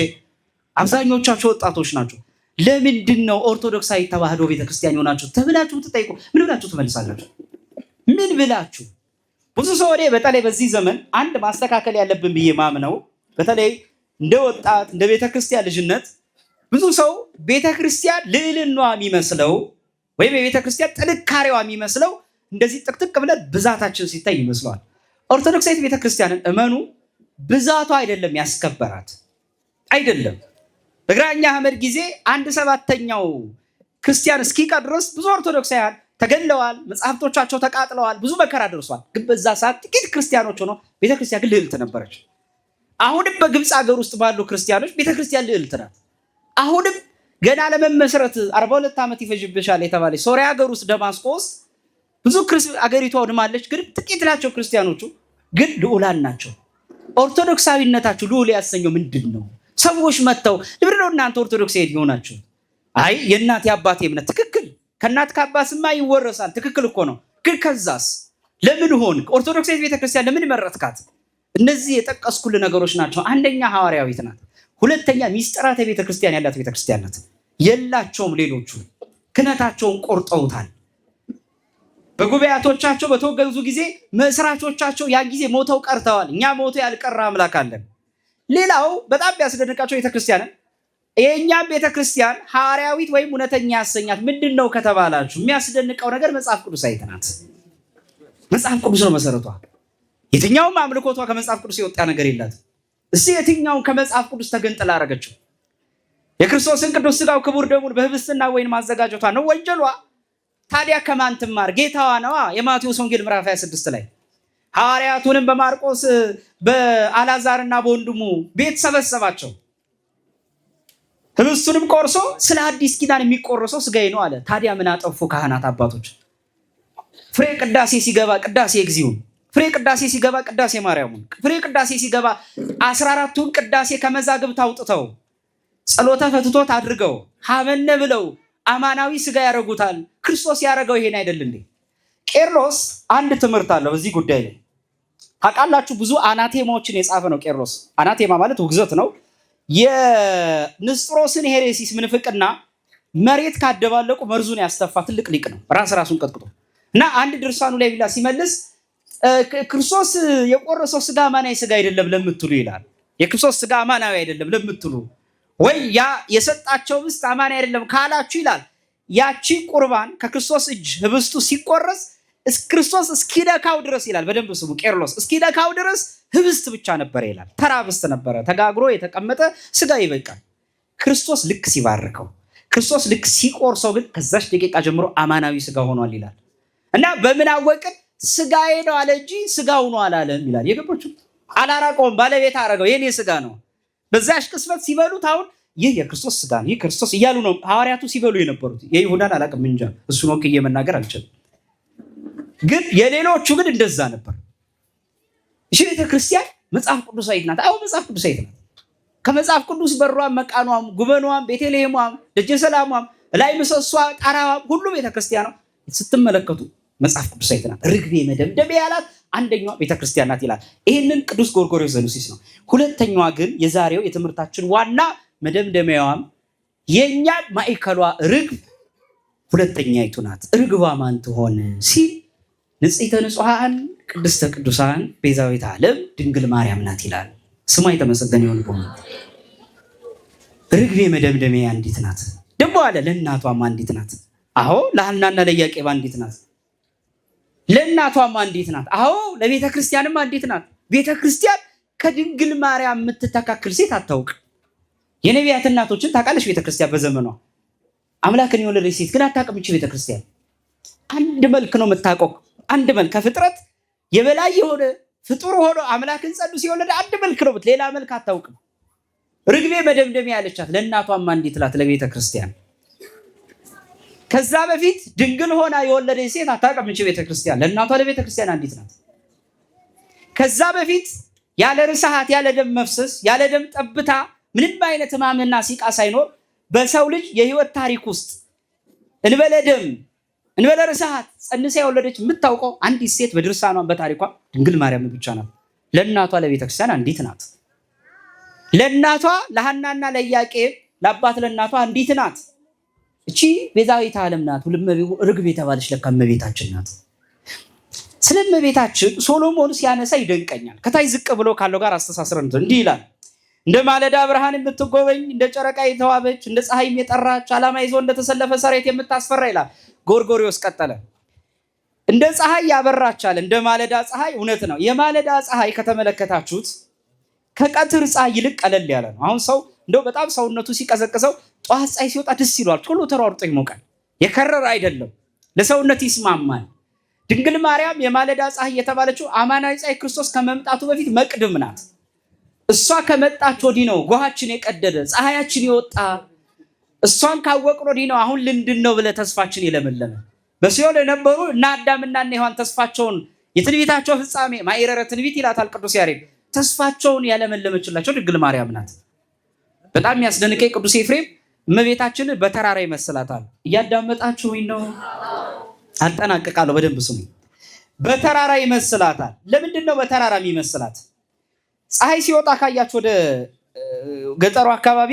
አብዛኞቻቸው ወጣቶች ናቸው። ለምንድን ነው ኦርቶዶክሳዊ ተዋህዶ ቤተክርስቲያን የሆናችሁ ተብላችሁ ትጠይቁ። ምን ብላችሁ ትመልሳላችሁ? ምን ብላችሁ? ብዙ ሰው ወዴ በተለይ በዚህ ዘመን አንድ ማስተካከል ያለብን ብዬ ማምነው በተለይ እንደ ወጣት እንደ ቤተክርስቲያን ልጅነት ብዙ ሰው ቤተክርስቲያን ልዕልናዋ የሚመስለው ወይም የቤተክርስቲያን ጥንካሬዋ የሚመስለው እንደዚህ ጥቅጥቅ ብለን ብዛታችን ሲታይ ይመስለዋል። ኦርቶዶክሳዊት ቤተክርስቲያንን እመኑ ብዛቷ አይደለም ያስከበራት አይደለም። በግራኛ አህመድ ጊዜ 1/7 ክርስቲያን እስኪቀር ድረስ ብዙ ኦርቶዶክሳውያን ተገለዋል፣ መጽሐፍቶቻቸው ተቃጥለዋል፣ ብዙ መከራ ደርሷል። ግን በዛ ሰዓት ጥቂት ክርስቲያኖች ሆነው ቤተክርስቲያን ግን ልዕልት ነበረች። አሁንም በግብፅ ሀገር ውስጥ ባሉ ክርስቲያኖች ቤተክርስቲያን ልዕልት ናት። አሁንም ገና ለመመስረት 42 ዓመት ይፈጅብሻል የተባለ ሶሪያ ሀገር ውስጥ ደማስቆ ውስጥ ብዙ አገሪቷ ወድማለች። ግን ጥቂት ናቸው ክርስቲያኖቹ፣ ግን ልዑላን ናቸው። ኦርቶዶክሳዊነታችሁ ልዑል ያሰኘው ምንድን ነው? ሰዎች መጥተው ለምን ነው እናንተ ኦርቶዶክስ የሆናችሁ? አይ የእናት የአባቴ እምነት ትክክል፣ ከእናት ከአባትማ ይወረሳል፣ ትክክል እኮ ነው። ግን ከዛስ ለምን ሆንክ? ኦርቶዶክሳዊት ቤተክርስቲያን ለምን መረጥካት? እነዚህ የጠቀስኩልህ ነገሮች ናቸው። አንደኛ ሐዋርያዊት ናት። ሁለተኛ ሚስጥራተ ቤተክርስቲያን ያላት ቤተክርስቲያን ናት። የላቸውም ሌሎቹ ክህነታቸውን ቆርጠውታል። በጉባኤያቶቻቸው በተወገዙ ጊዜ መስራቾቻቸው ያን ጊዜ ሞተው ቀርተዋል። እኛ ሞቶ ያልቀረ አምላክ አለን። ሌላው በጣም ቢያስደንቃቸው ቤተክርስቲያንን የእኛም ቤተክርስቲያን ሐዋርያዊት ወይም እውነተኛ ያሰኛት ምንድን ነው ከተባላችሁ የሚያስደንቀው ነገር መጽሐፍ ቅዱሳዊት ናት። መጽሐፍ ቅዱስ ነው መሰረቷ። የትኛውም አምልኮቷ ከመጽሐፍ ቅዱስ የወጣ ነገር የላትም። እስቲ የትኛውን ከመጽሐፍ ቅዱስ ተገንጥላ አደረገችው? የክርስቶስን ቅዱስ ሥጋው ክቡር ደሙን በህብስትና ወይን ማዘጋጀቷ ነው ወንጀሏ። ታዲያ ከማን ትማር? ጌታዋ ነዋ። የማቴዎስ ወንጌል ምዕራፍ 26 ላይ ሐዋርያቱንም በማርቆስ በአልዓዛርና በወንድሙ ቤት ሰበሰባቸው። ህብስቱንም ቆርሶ ስለ አዲስ ኪዳን የሚቆረሰው ሥጋዬ ነው አለ። ታዲያ ምን አጠፉ ካህናት አባቶች? ፍሬ ቅዳሴ ሲገባ ቅዳሴ እግዚኡን፣ ፍሬ ቅዳሴ ሲገባ ቅዳሴ ማርያሙን፣ ፍሬ ቅዳሴ ሲገባ 14ቱን ቅዳሴ ከመዛግብት አውጥተው ጸሎተ ፈትቶት አድርገው ሀመነ ብለው አማናዊ ሥጋ ያደርጉታል። ክርስቶስ ያደረገው ይሄን አይደል እንዴ? ቄርሎስ አንድ ትምህርት አለው በዚህ ጉዳይ ላይ ታውቃላችሁ። ብዙ አናቴማዎችን የጻፈ ነው ቄርሎስ። አናቴማ ማለት ውግዘት ነው። የንስጥሮስን ሄሬሲስ ምንፍቅና መሬት ካደባለቁ መርዙን ያስተፋ ትልቅ ሊቅ ነው። ራሱን ቀጥቅጦ እና አንድ ድርሳኑ ላይ ቢላ ሲመልስ ክርስቶስ የቆረሰው ስጋ አማናዊ ስጋ አይደለም ለምትሉ ይላል። የክርስቶስ ስጋ አማናዊ አይደለም ለምትሉ ወይ ያ የሰጣቸው ህብስት አማናዊ አይደለም ካላችሁ ይላል ያቺ ቁርባን ከክርስቶስ እጅ ህብስቱ ሲቆረስ ክርስቶስ እስኪደካው ድረስ ይላል። በደንብ ስሙ ቄርሎስ እስኪደካው ድረስ ህብስት ብቻ ነበር ይላል። ተራ ህብስት ነበረ፣ ተጋግሮ የተቀመጠ ስጋ ይበቃል። ክርስቶስ ልክ ሲባርከው፣ ክርስቶስ ልክ ሲቆርሰው ግን ከዛች ደቂቃ ጀምሮ አማናዊ ስጋ ሆኗል ይላል። እና በምን አወቅን? ስጋዬ ነው አለ እንጂ ስጋው ነው አላለም ይላል። የገባችሁ? አላራቀውም፣ ባለቤት አረገው። የኔ ስጋ ነው። በዛሽ ቅስፈት ሲበሉት አሁን ይህ የክርስቶስ ስጋ ነው፣ ይህ ክርስቶስ እያሉ ነው ሐዋርያቱ ሲበሉ የነበሩት። የይሁዳን አላቅም እንጃ፣ እሱን ወክዬ መናገር አልችልም። ግን የሌሎቹ ግን እንደዛ ነበር። እሺ ቤተክርስቲያን መጽሐፍ ቅዱሳዊት ናት። አዎ መጽሐፍ ቅዱሳዊት ናት። ከመጽሐፍ ቅዱስ በሯም፣ መቃኗም፣ ጉበኗም፣ ቤተልሔሟም፣ ደጀ ሰላሟም፣ ላይ ምሰሷ፣ ጣራዋም ሁሉ ቤተክርስቲያን ነው ስትመለከቱ መጽሐፍ ቅዱሳዊት ናት። ርግቤ መደምደሚያ ያላት አንደኛዋ ቤተክርስቲያን ናት ይላል። ይህንን ቅዱስ ጎርጎርዮስ ዘኑሲስ ነው። ሁለተኛዋ ግን የዛሬው የትምህርታችን ዋና መደምደሚያዋም የኛ ማዕከሏ ርግብ ሁለተኛይቱ ናት። ርግቧ ማን ትሆን ሲል ንጽሕተ ንጹሐን ቅድስተ ቅዱሳን ቤዛዊተ ዓለም ድንግል ማርያም ናት ይላል። ስሟ የተመሰገነ ይሁን። በእውነት ርግቤ መደምደሚያ አንዲት ናት። ደግሞ አለ ለእናቷም አንዲት ናት። አዎ ለሐናና ለኢያቄም አንዲት ናት። ለእናቷም አንዲት ናት። አዎ ለቤተ ክርስቲያንም አንዲት ናት። ቤተ ክርስቲያን ከድንግል ማርያም የምትተካክል ሴት አታውቅ። የነቢያት እናቶችን ታውቃለች ቤተ ክርስቲያን በዘመኗ። አምላክን የወለደች ሴት ግን አታውቅም። ይህች ቤተ ክርስቲያን አንድ መልክ ነው የምታውቀው። አንድ መልክ ከፍጥረት የበላይ የሆነ ፍጡር ሆኖ አምላክን ጸንሶ የወለደ አንድ መልክ ነው፣ ሌላ መልክ አታውቅም። ርግቤ መደምደሚያ ያለቻት ለእናቷም አንዲት ናት ለቤተ ክርስቲያን። ከዛ በፊት ድንግል ሆና የወለደች ሴት አታውቅም ይህች ቤተ ክርስቲያን። ለእናቷ ለቤተ ክርስቲያን አንዲት ናት። ከዛ በፊት ያለ ርሳሃት፣ ያለ ደም መፍሰስ፣ ያለ ደም ጠብታ ምንም አይነት ሕማምና ሲቃ ሳይኖር በሰው ልጅ የህይወት ታሪክ ውስጥ እንበለ ደም እንበለ ርሳሃት ጸንሳ የወለደች የምታውቀው አንዲት ሴት በድርሳኗ በታሪኳ ድንግል ማርያም ብቻ ናት። ለእናቷ ለቤተ ክርስቲያን አንዲት ናት። ለእናቷ ለሐናና ለኢያቄም ለአባት ለእናቷ አንዲት ናት። እቺ ቤዛዊተ ዓለም ናት። ርግብ የተባለች ለካ እመቤታችን ናት። ስለ እመቤታችን ሶሎሞን ሲያነሳ ይደንቀኛል። ከታይ ዝቅ ብሎ ካለው ጋር አስተሳስረን እንዲህ ይላል። እንደ ማለዳ ብርሃን የምትጎበኝ፣ እንደ ጨረቃ የተዋበች፣ እንደ ፀሐይም የጠራች፣ ዓላማ ይዞ እንደተሰለፈ ሰሬት የምታስፈራ ይላል። ጎርጎርዮስ ቀጠለ። እንደ ፀሐይ ያበራቻል፣ እንደ ማለዳ ፀሐይ። እውነት ነው። የማለዳ ፀሐይ ከተመለከታችሁት ከቀትር ፀሐይ ይልቅ ቀለል ያለ ነው። አሁን ሰው እንደው በጣም ሰውነቱ ሲቀዘቅዘው ጠዋት ፀሐይ ሲወጣ ደስ ይለዋል፣ ቶሎ ተሯርጦ ይሞቃል። የከረረ አይደለም፣ ለሰውነት ይስማማል። ድንግል ማርያም የማለዳ ፀሐይ የተባለችው አማናዊ ፀሐይ ክርስቶስ ከመምጣቱ በፊት መቅድም ናት። እሷ ከመጣች ወዲህ ነው ጎሃችን የቀደደ ፀሐያችን የወጣ። እሷን ካወቅን ወዲህ ነው አሁን ልንድን ነው ብለ ተስፋችን የለመለመ። በሲኦል የነበሩ እና አዳምና እና ሔዋን ተስፋቸውን የትንቢታቸው ፍጻሜ ማይረረ ትንቢት ይላታል ቅዱስ ያሬድ፣ ተስፋቸውን ያለመለመችላቸው ድንግል ማርያም ናት። በጣም የሚያስደንቀኝ ቅዱስ ኤፍሬም እመቤታችንን በተራራ ይመስላታል። እያዳመጣችሁኝ ነው? አጠናቅቃለሁ፣ በደንብ ስሙ። በተራራ ይመስላታል። ለምንድን ነው በተራራ የሚመስላት? ፀሐይ ሲወጣ ካያችሁ ወደ ገጠሩ አካባቢ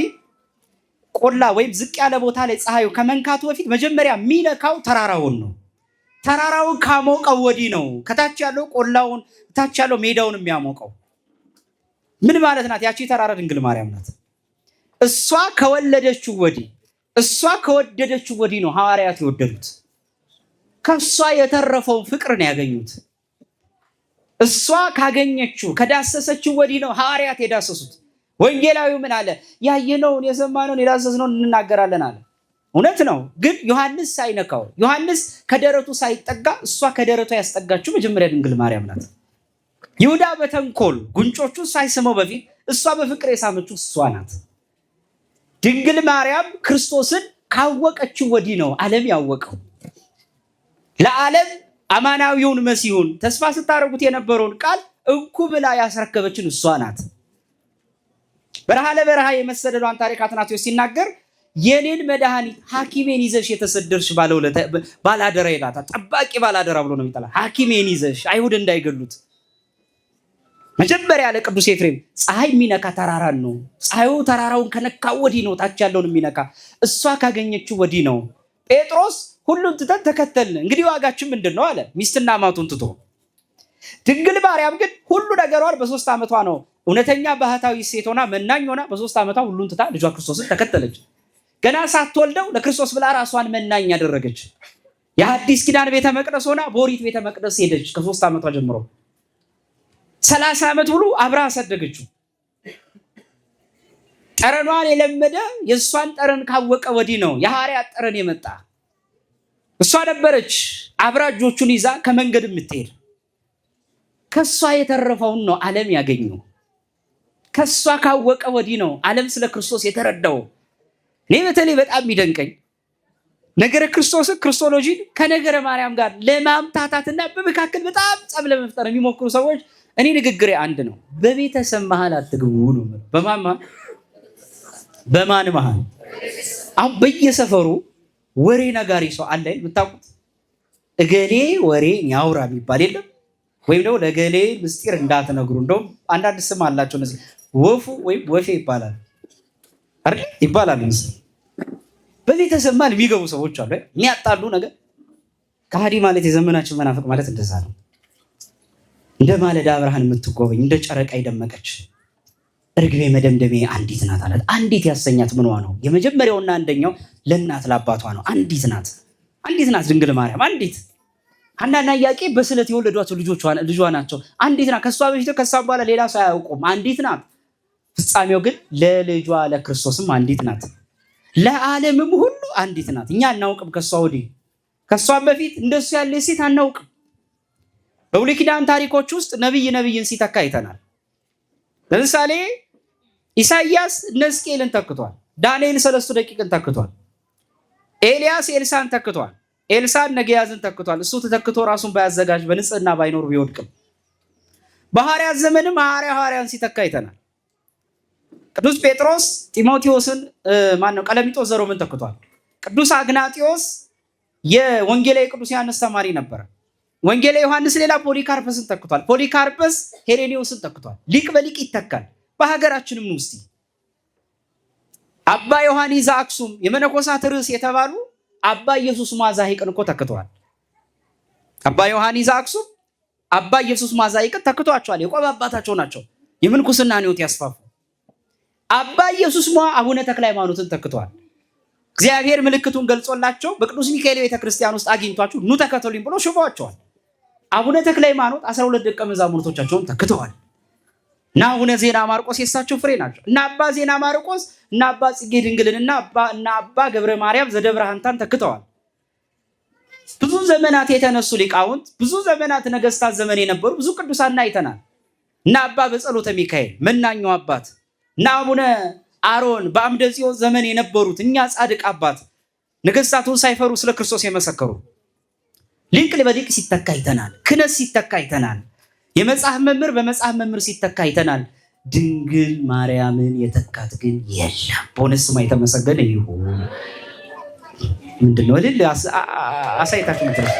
ቆላ ወይም ዝቅ ያለ ቦታ ላይ ፀሐዩ ከመንካቱ በፊት መጀመሪያ የሚነካው ተራራውን ነው። ተራራውን ካሞቀው ወዲህ ነው ከታች ያለው ቆላውን፣ ታች ያለው ሜዳውን የሚያሞቀው። ምን ማለት ናት? ያቺ ተራራ ድንግል ማርያም ናት። እሷ ከወለደችው ወዲህ፣ እሷ ከወደደችው ወዲህ ነው ሐዋርያት የወደዱት። ከእሷ የተረፈውን ፍቅር ነው ያገኙት። እሷ ካገኘችው ከዳሰሰችው ወዲህ ነው ሐዋርያት የዳሰሱት። ወንጌላዊው ምን አለ? ያየነውን የሰማነውን የዳሰስነውን እንናገራለን አለ። እውነት ነው። ግን ዮሐንስ ሳይነካው፣ ዮሐንስ ከደረቱ ሳይጠጋ እሷ ከደረቷ ያስጠጋችው መጀመሪያ ድንግል ማርያም ናት። ይሁዳ በተንኮል ጉንጮቹ ሳይስመው በፊት እሷ በፍቅር የሳመችው እሷ ናት። ድንግል ማርያም ክርስቶስን ካወቀችው ወዲህ ነው ዓለም ያወቀው። ለዓለም አማናዊውን መሲሁን ተስፋ ስታደርጉት የነበረውን ቃል እንኩ ብላ ያስረከበችን እሷ ናት። በረሃ ለበረሃ የመሰደዷን ታሪክ አትናቴዎስ ሲናገር የኔን መድኃኒት ሐኪሜን ይዘሽ የተሰደርሽ ባላደራ ይላታል። ጠባቂ ባላደራ ብሎ ነው የሚጠላ። ሐኪሜን ይዘሽ አይሁድ እንዳይገሉት። መጀመሪያ ለቅዱስ ኤፍሬም ፀሐይ የሚነካ ተራራን ነው። ፀሐዩ ተራራውን ከነካ ወዲህ ነው ታች ያለውን የሚነካ። እሷ ካገኘችው ወዲህ ነው። ጴጥሮስ ሁሉን ትተን ተከተልን፣ እንግዲህ ዋጋችን ምንድን ነው አለ፣ ሚስትና ማቱን ትቶ። ድንግል ማርያም ግን ሁሉ ነገሯን በ3 ዓመቷ ነው እውነተኛ ባህታዊ ሴት ሆና መናኝ ሆና በ3 ዓመቷ ሁሉን ትታ ልጇ ክርስቶስን ተከተለች። ገና ሳትወልደው ለክርስቶስ ብላ ራሷን መናኝ ያደረገች። የሐዲስ ኪዳን ቤተ መቅደስ ሆና በኦሪት ቤተ መቅደስ ሄደች። ከ3 ዓመቷ ጀምሮ 30 ዓመት ሙሉ አብራ አሳደገችው። ጠረኗን የለመደ የእሷን ጠረን ካወቀ ወዲህ ነው የሐዋርያት ጠረን የመጣ። እሷ ነበረች አብራ እጆቹን ይዛ ከመንገድ የምትሄድ። ከሷ የተረፈውን ነው ዓለም ያገኘው። ከሷ ካወቀ ወዲህ ነው ዓለም ስለ ክርስቶስ የተረዳው። እኔ በተለይ በጣም የሚደንቀኝ ነገረ ክርስቶስን ክርስቶሎጂን ከነገረ ማርያም ጋር ለማምታታትና በመካከል በጣም ጸብ ለመፍጠር የሚሞክሩ ሰዎች እኔ ንግግሬ አንድ ነው። በቤተሰብ መሃል አትግቡ ነው። በማን መሃል? አሁን በየሰፈሩ ወሬ ነጋሪ ሰው አለ የምታውቁት። እገሌ ወሬ ያውራ የሚባል የለም ወይም ደግሞ ለገሌ ምስጢር እንዳትነግሩ። እንደውም አንዳንድ ስም አላቸው እነዚህ ወፉ ወይም ወፌ ይባላል አይደል? ይባላል ምስል። በቤተሰብ መሃል የሚገቡ ሰዎች አሉ የሚያጣሉ ነገር። ከሃዲ ማለት የዘመናችን መናፍቅ ማለት እንደዛ ነው። እንደ ማለዳ ብርሃን የምትጎበኝ እንደ ጨረቃ የደመቀች እርግቤ መደምደሜ አንዲት ናት አላት። አንዲት ያሰኛት ምንዋ ነው? የመጀመሪያውና አንደኛው ለእናት ለአባቷ ነው። አንዲት ናት ድንግል ማርያም አንዲት። ሐናና ኢያቄም በስለት የወለዷቸው ልጇ ናቸው። አንዲት ናት። ከሷ በፊት ከሷ በኋላ ሌላ ሰው አያውቁም። አንዲት ናት። ፍጻሜው ግን ለልጇ ለክርስቶስም አንዲት ናት። ለዓለምም ሁሉ አንዲት ናት። እኛ አናውቅም ከሷ ወዲህ። ከሷም በፊት እንደሱ ያለ ሴት አናውቅም። በብሉይ ኪዳን ታሪኮች ውስጥ ነብይን ሲተካ አይተናል። ለምሳሌ ኢሳይያስ እነ ሕዝቅኤልን ተክቷል። ዳንኤል 3 ደቂቅን ተክቷል። ኤልያስ ኤልሳን ተክቷል። ኤልሳ እነ ገያዝን ተክቷል። እሱ ተተክቶ ራሱን ባያዘጋጅ በንጽህና ባይኖር ቢወድቅም በሐዋርያት ዘመንም ሐዋርያን ሲተካ አይተናል። ቅዱስ ጴጥሮስ ጢሞቴዎስን ቀለሚጦስ ዘሮምን ተክቷል። ቅዱስ አግናጢዮስ የወንጌላዊ ቅዱስ ዮሐንስ ተማሪ ነበረ። ወንጌላዊ ዮሐንስ ሌላ ፖሊካርፐስን ተክቷል። ፖሊካርፐስ ሄሬኔዎስን ተክቷል። ሊቅ በሊቅ ይተካል። በሀገራችንም ውስጥ አባ ዮሐኒ ዘአክሱም የመነኮሳት ርዕስ የተባሉ አባ ኢየሱስ ማዛሂቅን እኮ ተክተዋል። አባ ዮሐኒ ዘአክሱም አባ ኢየሱስ ማዛሂቅን ተክቷቸዋል። የቆብ አባታቸው ናቸው። የምንኩስናን ሕይወት ያስፋፉ። አባ ኢየሱስ አቡነ ተክለ ሃይማኖትን ተክተዋል። እግዚአብሔር ምልክቱን ገልጾላቸው በቅዱስ ሚካኤል ቤተክርስቲያን ውስጥ አግኝቷቸው ኑ ተከተሉኝ ብሎ ሽፈዋቸዋል። አቡነ ተክለ ሃይማኖት 12 ደቀ መዛሙርቶቻቸውን ተክተዋል። እና አቡነ ዜና ማርቆስ የሳቸው ፍሬ ናቸው። እና አባ ዜና ማርቆስ እና አባ ጽጌ ድንግልን እና አባ ገብረ ማርያም ዘደብረ ሐንታን ተክተዋል። ብዙ ዘመናት የተነሱ ሊቃውንት፣ ብዙ ዘመናት ነገስታት ዘመን የነበሩ ብዙ ቅዱሳን አይተናል። እና አባ በጸሎተ ሚካኤል መናኙ አባት እና አቡነ አሮን በአምደ ጽዮን ዘመን የነበሩት እኛ ጻድቅ አባት ነገስታቱን ሳይፈሩ ስለ ክርስቶስ የመሰከሩ ሊቅ በሊቅ ሲተካ አይተናል። ክህነት ሲተካ አይተናል። የመጽሐፍ መምህር በመጽሐፍ መምህር ሲተካ አይተናል። ድንግል ማርያምን የተካት ግን የለም። በእውነት ስሟ የተመሰገነ ይሁን። ምንድነው እልል አሳይታችሁ መድረስ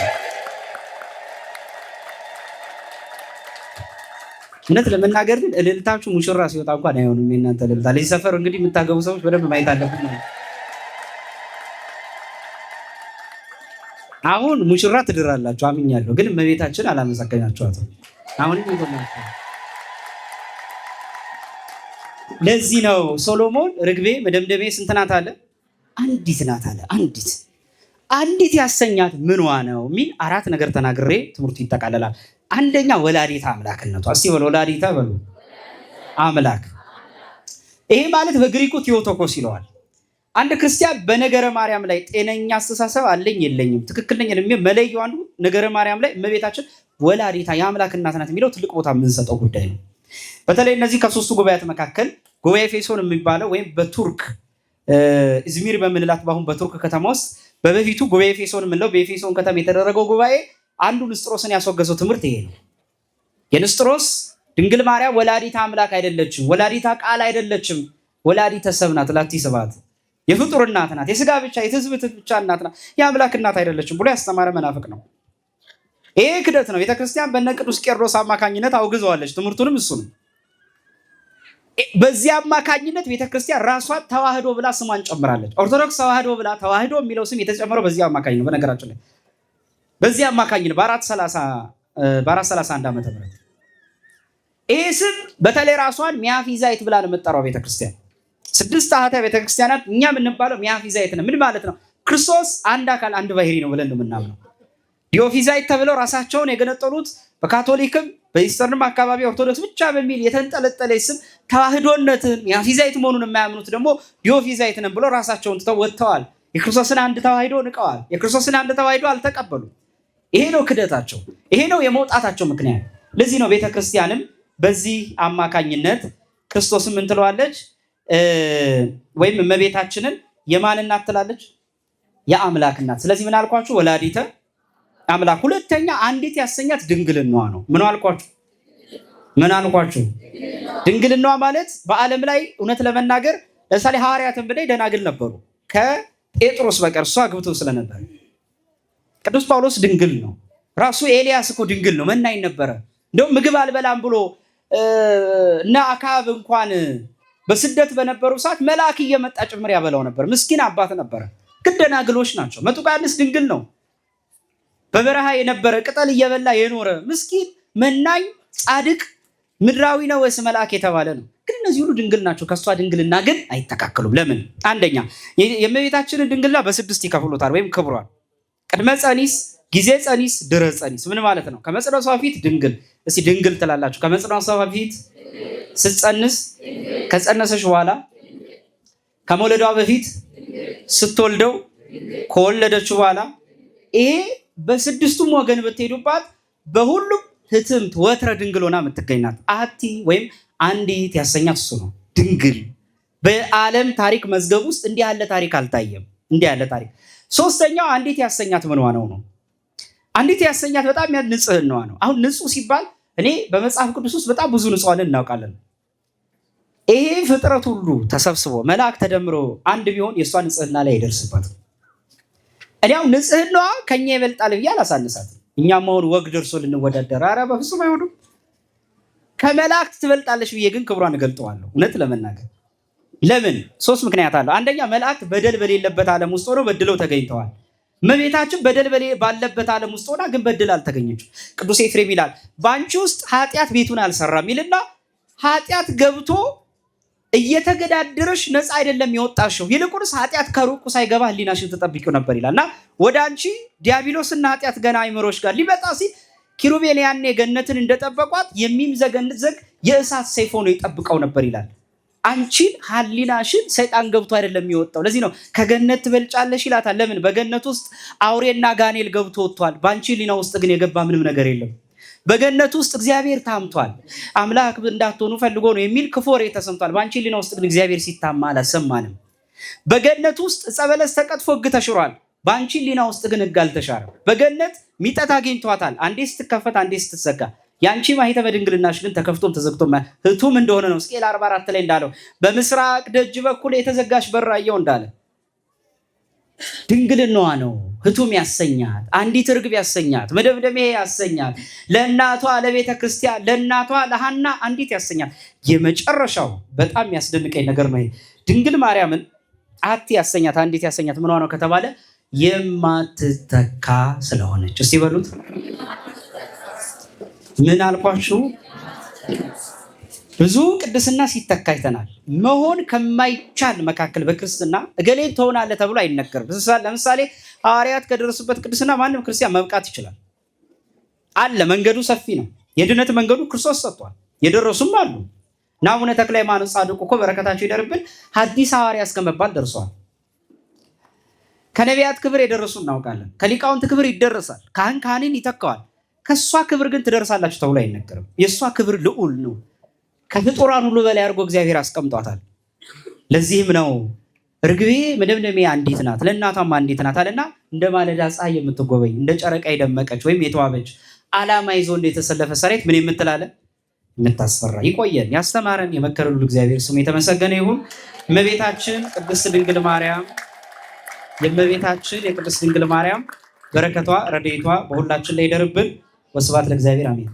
እውነት ለመናገር ግን እልልታችሁ ሙሽራ ሲወጣ እንኳን አይሆንም። የእናንተ እልልታ ለዚህ ሰፈር እንግዲህ የምታገቡ ሰዎች በደንብ ማየት አለብን ነው። አሁን ሙሽራ ትድራላችሁ አምኛለሁ፣ ግን እመቤታችን አላመሰገናችኋትም። አሁን ይቆማችሁ። ለዚህ ነው ሶሎሞን ርግቤ መደምደሜ ስንት ናት አለ? አንዲት ናት አለ። አንዲት ያሰኛት ምንዋ ነው የሚል 4 ነገር ተናግሬ ትምህርቱ ይጠቃለላል። አንደኛ ወላዲተ አምላክነቷ። እስቲ በሉ ወላዲተ በሉ አምላክ። ይሄ ማለት በግሪኩ ቴዎቶኮስ ይለዋል። አንድ ክርስቲያን በነገረ ማርያም ላይ ጤነኛ አስተሳሰብ አለኝ የለኝም፣ ትክክል ነኝ ለምን መለየው አንዱ ነገረ ማርያም ላይ እመቤታችን ወላዲታ የአምላክ እናት ናት የሚለው ትልቅ ቦታ የምንሰጠው ጉዳይ ነው። በተለይ እነዚህ ከ3ቱ ጉባኤያት መካከል ጉባኤ ኤፌሶን የሚባለው ወይም በቱርክ ኢዝሚር በምንላት በአሁን በቱርክ ከተማ ውስጥ በበፊቱ ጉባኤ ኤፌሶን የምንለው በኤፌሶን ከተማ የተደረገው ጉባኤ አንዱ ንስጥሮስን ያስወገዘው ትምህርት ይሄ ነው። የንስጥሮስ ድንግል ማርያም ወላዲተ አምላክ አይደለችም፣ ወላዲተ ቃል አይደለችም፣ ወላዲተ ሰብ ናት። ላቲ ስብሐት የፍጡር እናት ናት፣ የስጋ ብቻ የትዝብት ብቻ እናት ናት፣ የአምላክ እናት አይደለችም ብሎ ያስተማረ መናፍቅ ነው። ይሄ ክደት ነው። ቤተክርስቲያን በነ ቅዱስ ቄርሎስ አማካኝነት አውግዘዋለች። ትምህርቱንም እሱ ነው። በዚህ አማካኝነት ቤተክርስቲያን ራሷን ተዋህዶ ብላ ስሟን ጨምራለች። ኦርቶዶክስ ተዋህዶ ብላ፣ ተዋህዶ የሚለው ስም የተጨመረው በዚህ አማካኝ ነው። በነገራችን ላይ በዚህ አማካኝ ነው በ431 ዓመተ ምህረት ይሄ ስም በተለይ ራሷን ሚያፊዛይት ብላ ነው የምትጠራው ቤተክርስቲያን። 6 አሃተ ቤተክርስቲያናት እኛ የምንባለው ሚያፊዛይት ነው። ምን ማለት ነው? ክርስቶስ አንድ አካል አንድ ባህሪ ነው ብለን ነው የምናምነው። ዲዮፊዛይት ተብለው ራሳቸውን የገነጠሉት በካቶሊክም በኢስተርንም አካባቢ ኦርቶዶክስ ብቻ በሚል የተንጠለጠለ ስም ተዋህዶነትን ሚያፊዛይት መሆኑን የማያምኑት ደግሞ ዲዮፊዛይት ነን ብሎ ራሳቸውን ትተው ወጥተዋል። የክርስቶስን አንድ ተዋህዶ ንቀዋል። የክርስቶስን አንድ ተዋህዶ አልተቀበሉም። ይሄ ነው ክደታቸው። ይሄ ነው የመውጣታቸው ምክንያት። ለዚህ ነው ቤተክርስቲያንም በዚህ አማካኝነት ክርስቶስን ምን ትለዋለች? ወይም እመቤታችንን የማን እናት ትላለች? የአምላክ እናት። ስለዚህ ምን አልኳችሁ? ወላዲተ አምላክ። ሁለተኛ አንዲት ያሰኛት ድንግልናዋ ነው። ምን አልኳችሁ? ድንግልናዋ ማለት በዓለም ላይ እውነት ለመናገር ለምሳሌ ሐዋርያትን ብላይ ደናግል ነበሩ ከጴጥሮስ በቀር እሷ አግብቶ ስለነበር። ቅዱስ ጳውሎስ ድንግል ነው። ራሱ ኤልያስ እኮ ድንግል ነው፣ መናኝ ነበረ። እንደውም ምግብ አልበላም ብሎ እና አካብ እንኳን በስደት በነበሩ ሰዓት መልአክ እየመጣ ጭምር ያበላው ነበር። ምስኪን አባት ነበረ። ግን ደናግሎች ናቸው። መጥምቁ ድንግል ነው። በበረሃ የነበረ ቅጠል እየበላ የኖረ ምስኪን መናኝ ጻድቅ ምድራዊ ነው ወይስ መልአክ የተባለ ነው? ግን እነዚህ ሁሉ ድንግል ናቸው። ከሷ ድንግልና ግን አይተካከሉም። ለምን? አንደኛ የእመቤታችንን ድንግልና በ6 ይከፍሉታል። ወይም ክብሯን ቅድመ ጸኒስ፣ ጊዜ ጸኒስ፣ ድረ ጸኒስ። ምን ማለት ነው? ከመጽነሷ በፊት ድንግል። እስቲ ድንግል ትላላችሁ። ከመጽነሷ በፊት ስትጸንስ፣ ከጸነሰች በኋላ፣ ከመውለዷ በፊት፣ ስትወልደው፣ ከወለደች በኋላ። ይሄ በ6ቱም ወገን ብትሄዱባት በሁሉም ህትምት ወትረ ድንግል ሆና የምትገኝናት አቲ ወይም አንዲት ያሰኛት እሱ ነው። ድንግል በዓለም ታሪክ መዝገብ ውስጥ እንዲህ ያለ ታሪክ አልታየም። እንዲህ ያለ ታሪክ። ሶስተኛው አንዲት ያሰኛት ምንዋ ነው? አንዲት ያሰኛት በጣም ንጽህናዋ ነው። አሁን ንጹህ ሲባል እኔ በመጽሐፍ ቅዱስ ውስጥ በጣም ብዙ ንጹሃንን እናውቃለን። ይሄ ፍጥረት ሁሉ ተሰብስቦ መልአክ ተደምሮ አንድ ቢሆን የእሷ ንጽህና ላይ አይደርስበትም። እኔ አሁን ንጽህናዋ ከኛ ይበልጣል ብዬ አላሳንሳትም። እኛም አሁን ወግ ደርሶ ልንወዳደር፣ ኧረ በፍጹም አይሆንም። ከመላእክት ትበልጣለች ብዬ ግን ክብሯን እገልጠዋለሁ። እውነት ለመናገር ለምን? 3 ምክንያት አለው። አንደኛ መላእክት በደል በሌለበት ዓለም ውስጥ ሆነው በድለው ተገኝተዋል። እመቤታችን በደል ባለበት ዓለም ውስጥ ሆና ግን በድል አልተገኘችም። ቅዱስ ኤፍሬም ይላል በአንቺ ውስጥ ኃጢአት ቤቱን አልሰራም ይልና ኃጢአት ገብቶ እየተገዳደረሽ ነፃ አይደለም የወጣሽው፣ ይልቁንስ ኃጢአት ከሩቁ ሳይገባ ህሊናሽን ተጠብቂው ነበር ይላል። እና ወደ አንቺ ዲያብሎስና ኃጢአት ገና አይምሮሽ ጋር ሊመጣ ሲል ኪሩቤል ያኔ ገነትን እንደጠበቋት የሚምዘገንዘግ የእሳት ሰይፍ ሆኖ ይጠብቀው ነበር ይላል። አንቺን ህሊናሽን ሰይጣን ገብቶ አይደለም የሚወጣው። ለዚህ ነው ከገነት ትበልጫለሽ ይላታል። ለምን? በገነት ውስጥ አውሬና ጋኔል ገብቶ ወጥቷል። በአንቺ ህሊና ውስጥ ግን የገባ ምንም ነገር የለም። በገነት ውስጥ እግዚአብሔር ታምቷል። አምላክ እንዳትሆኑ ፈልጎ ነው የሚል ክፉ ወሬ ተሰምቷል። በአንቺ ህሊና ውስጥ ግን እግዚአብሔር ሲታማ አላሰማንም። በገነት ውስጥ ዕፀ በለስ ተቀጥፎ ሕግ ተሽሯል። በአንቺ ህሊና ውስጥ ግን ሕግ አልተሻረም። በገነት ሚጠት አግኝቷታል። አንዴ ስትከፈት አንዴ ስትዘጋ። ያንቺ ማኅተመ ድንግልናሽ ግን ተከፍቶም ተዘግቶም ህቱም እንደሆነ ነው። ሕዝቅኤል 44 ላይ እንዳለው በምስራቅ ደጅ በኩል የተዘጋሽ በር አየሁ እንዳለ ድንግልናዋ ነው ህቱም ያሰኛት፣ አንዲት ርግብ ያሰኛት፣ መደምደሚያ ያሰኛት፣ ለእናቷ ለቤተ ክርስቲያን ለእናቷ ለሐና አንዲት ያሰኛት። የመጨረሻው በጣም ያስደንቀኝ ነገር ነው። ድንግል ማርያምን አቲ ያሰኛት፣ አንዲት ያሰኛት ምንዋ ነው ከተባለ የማትተካ ስለሆነች። እስቲ በሉት። ምን አልኳችሁ? ብዙ ቅድስና ሲተካ አይተናል። መሆን ከማይቻል መካከል በክርስትና እገሌ ትሆናለህ ተብሎ አይነገርም። ለምሳሌ ሐዋርያት ከደረሱበት ቅድስና ማንም ክርስቲያን መብቃት ይችላል አለ። መንገዱ ሰፊ ነው። የድነት መንገዱ ክርስቶስ ሰጥቷል። የደረሱም አሉ። እና አቡነ ተክለ ሃይማኖት ጻድቁ እኮ በረከታቸው ይደርብን ሐዲስ ሐዋርያ እስከመባል ደርሷል። ከነቢያት ክብር የደረሱ እናውቃለን። ከሊቃውንት ክብር ይደረሳል። ካህን ካህንን ይተካዋል። ከእሷ ክብር ግን ትደርሳላችሁ ተብሎ አይነገርም። የእሷ ክብር ልዑል ነው። ከፍጡራን ሁሉ በላይ አድርጎ እግዚአብሔር አስቀምጧታል። ለዚህም ነው ርግቤ መደምደሚያ አንዲት ናት፣ ለእናቷም አንዲት ናት አለና እንደ ማለዳ ፀሐይ የምትጎበኝ እንደ ጨረቃ የደመቀች ወይም የተዋበች ዓላማ ይዞ እንደ የተሰለፈ ሰራዊት ምን የምትላለ የምታስፈራ ይቆየን። ያስተማረን የመከረን ሁሉ እግዚአብሔር ስሙ የተመሰገነ ይሁን። እመቤታችን ቅድስት ድንግል ማርያም የእመቤታችን የቅድስት ድንግል ማርያም በረከቷ ረድኤቷ በሁላችን ላይ ይደርብን። ወስብሐት ለእግዚአብሔር አሜን።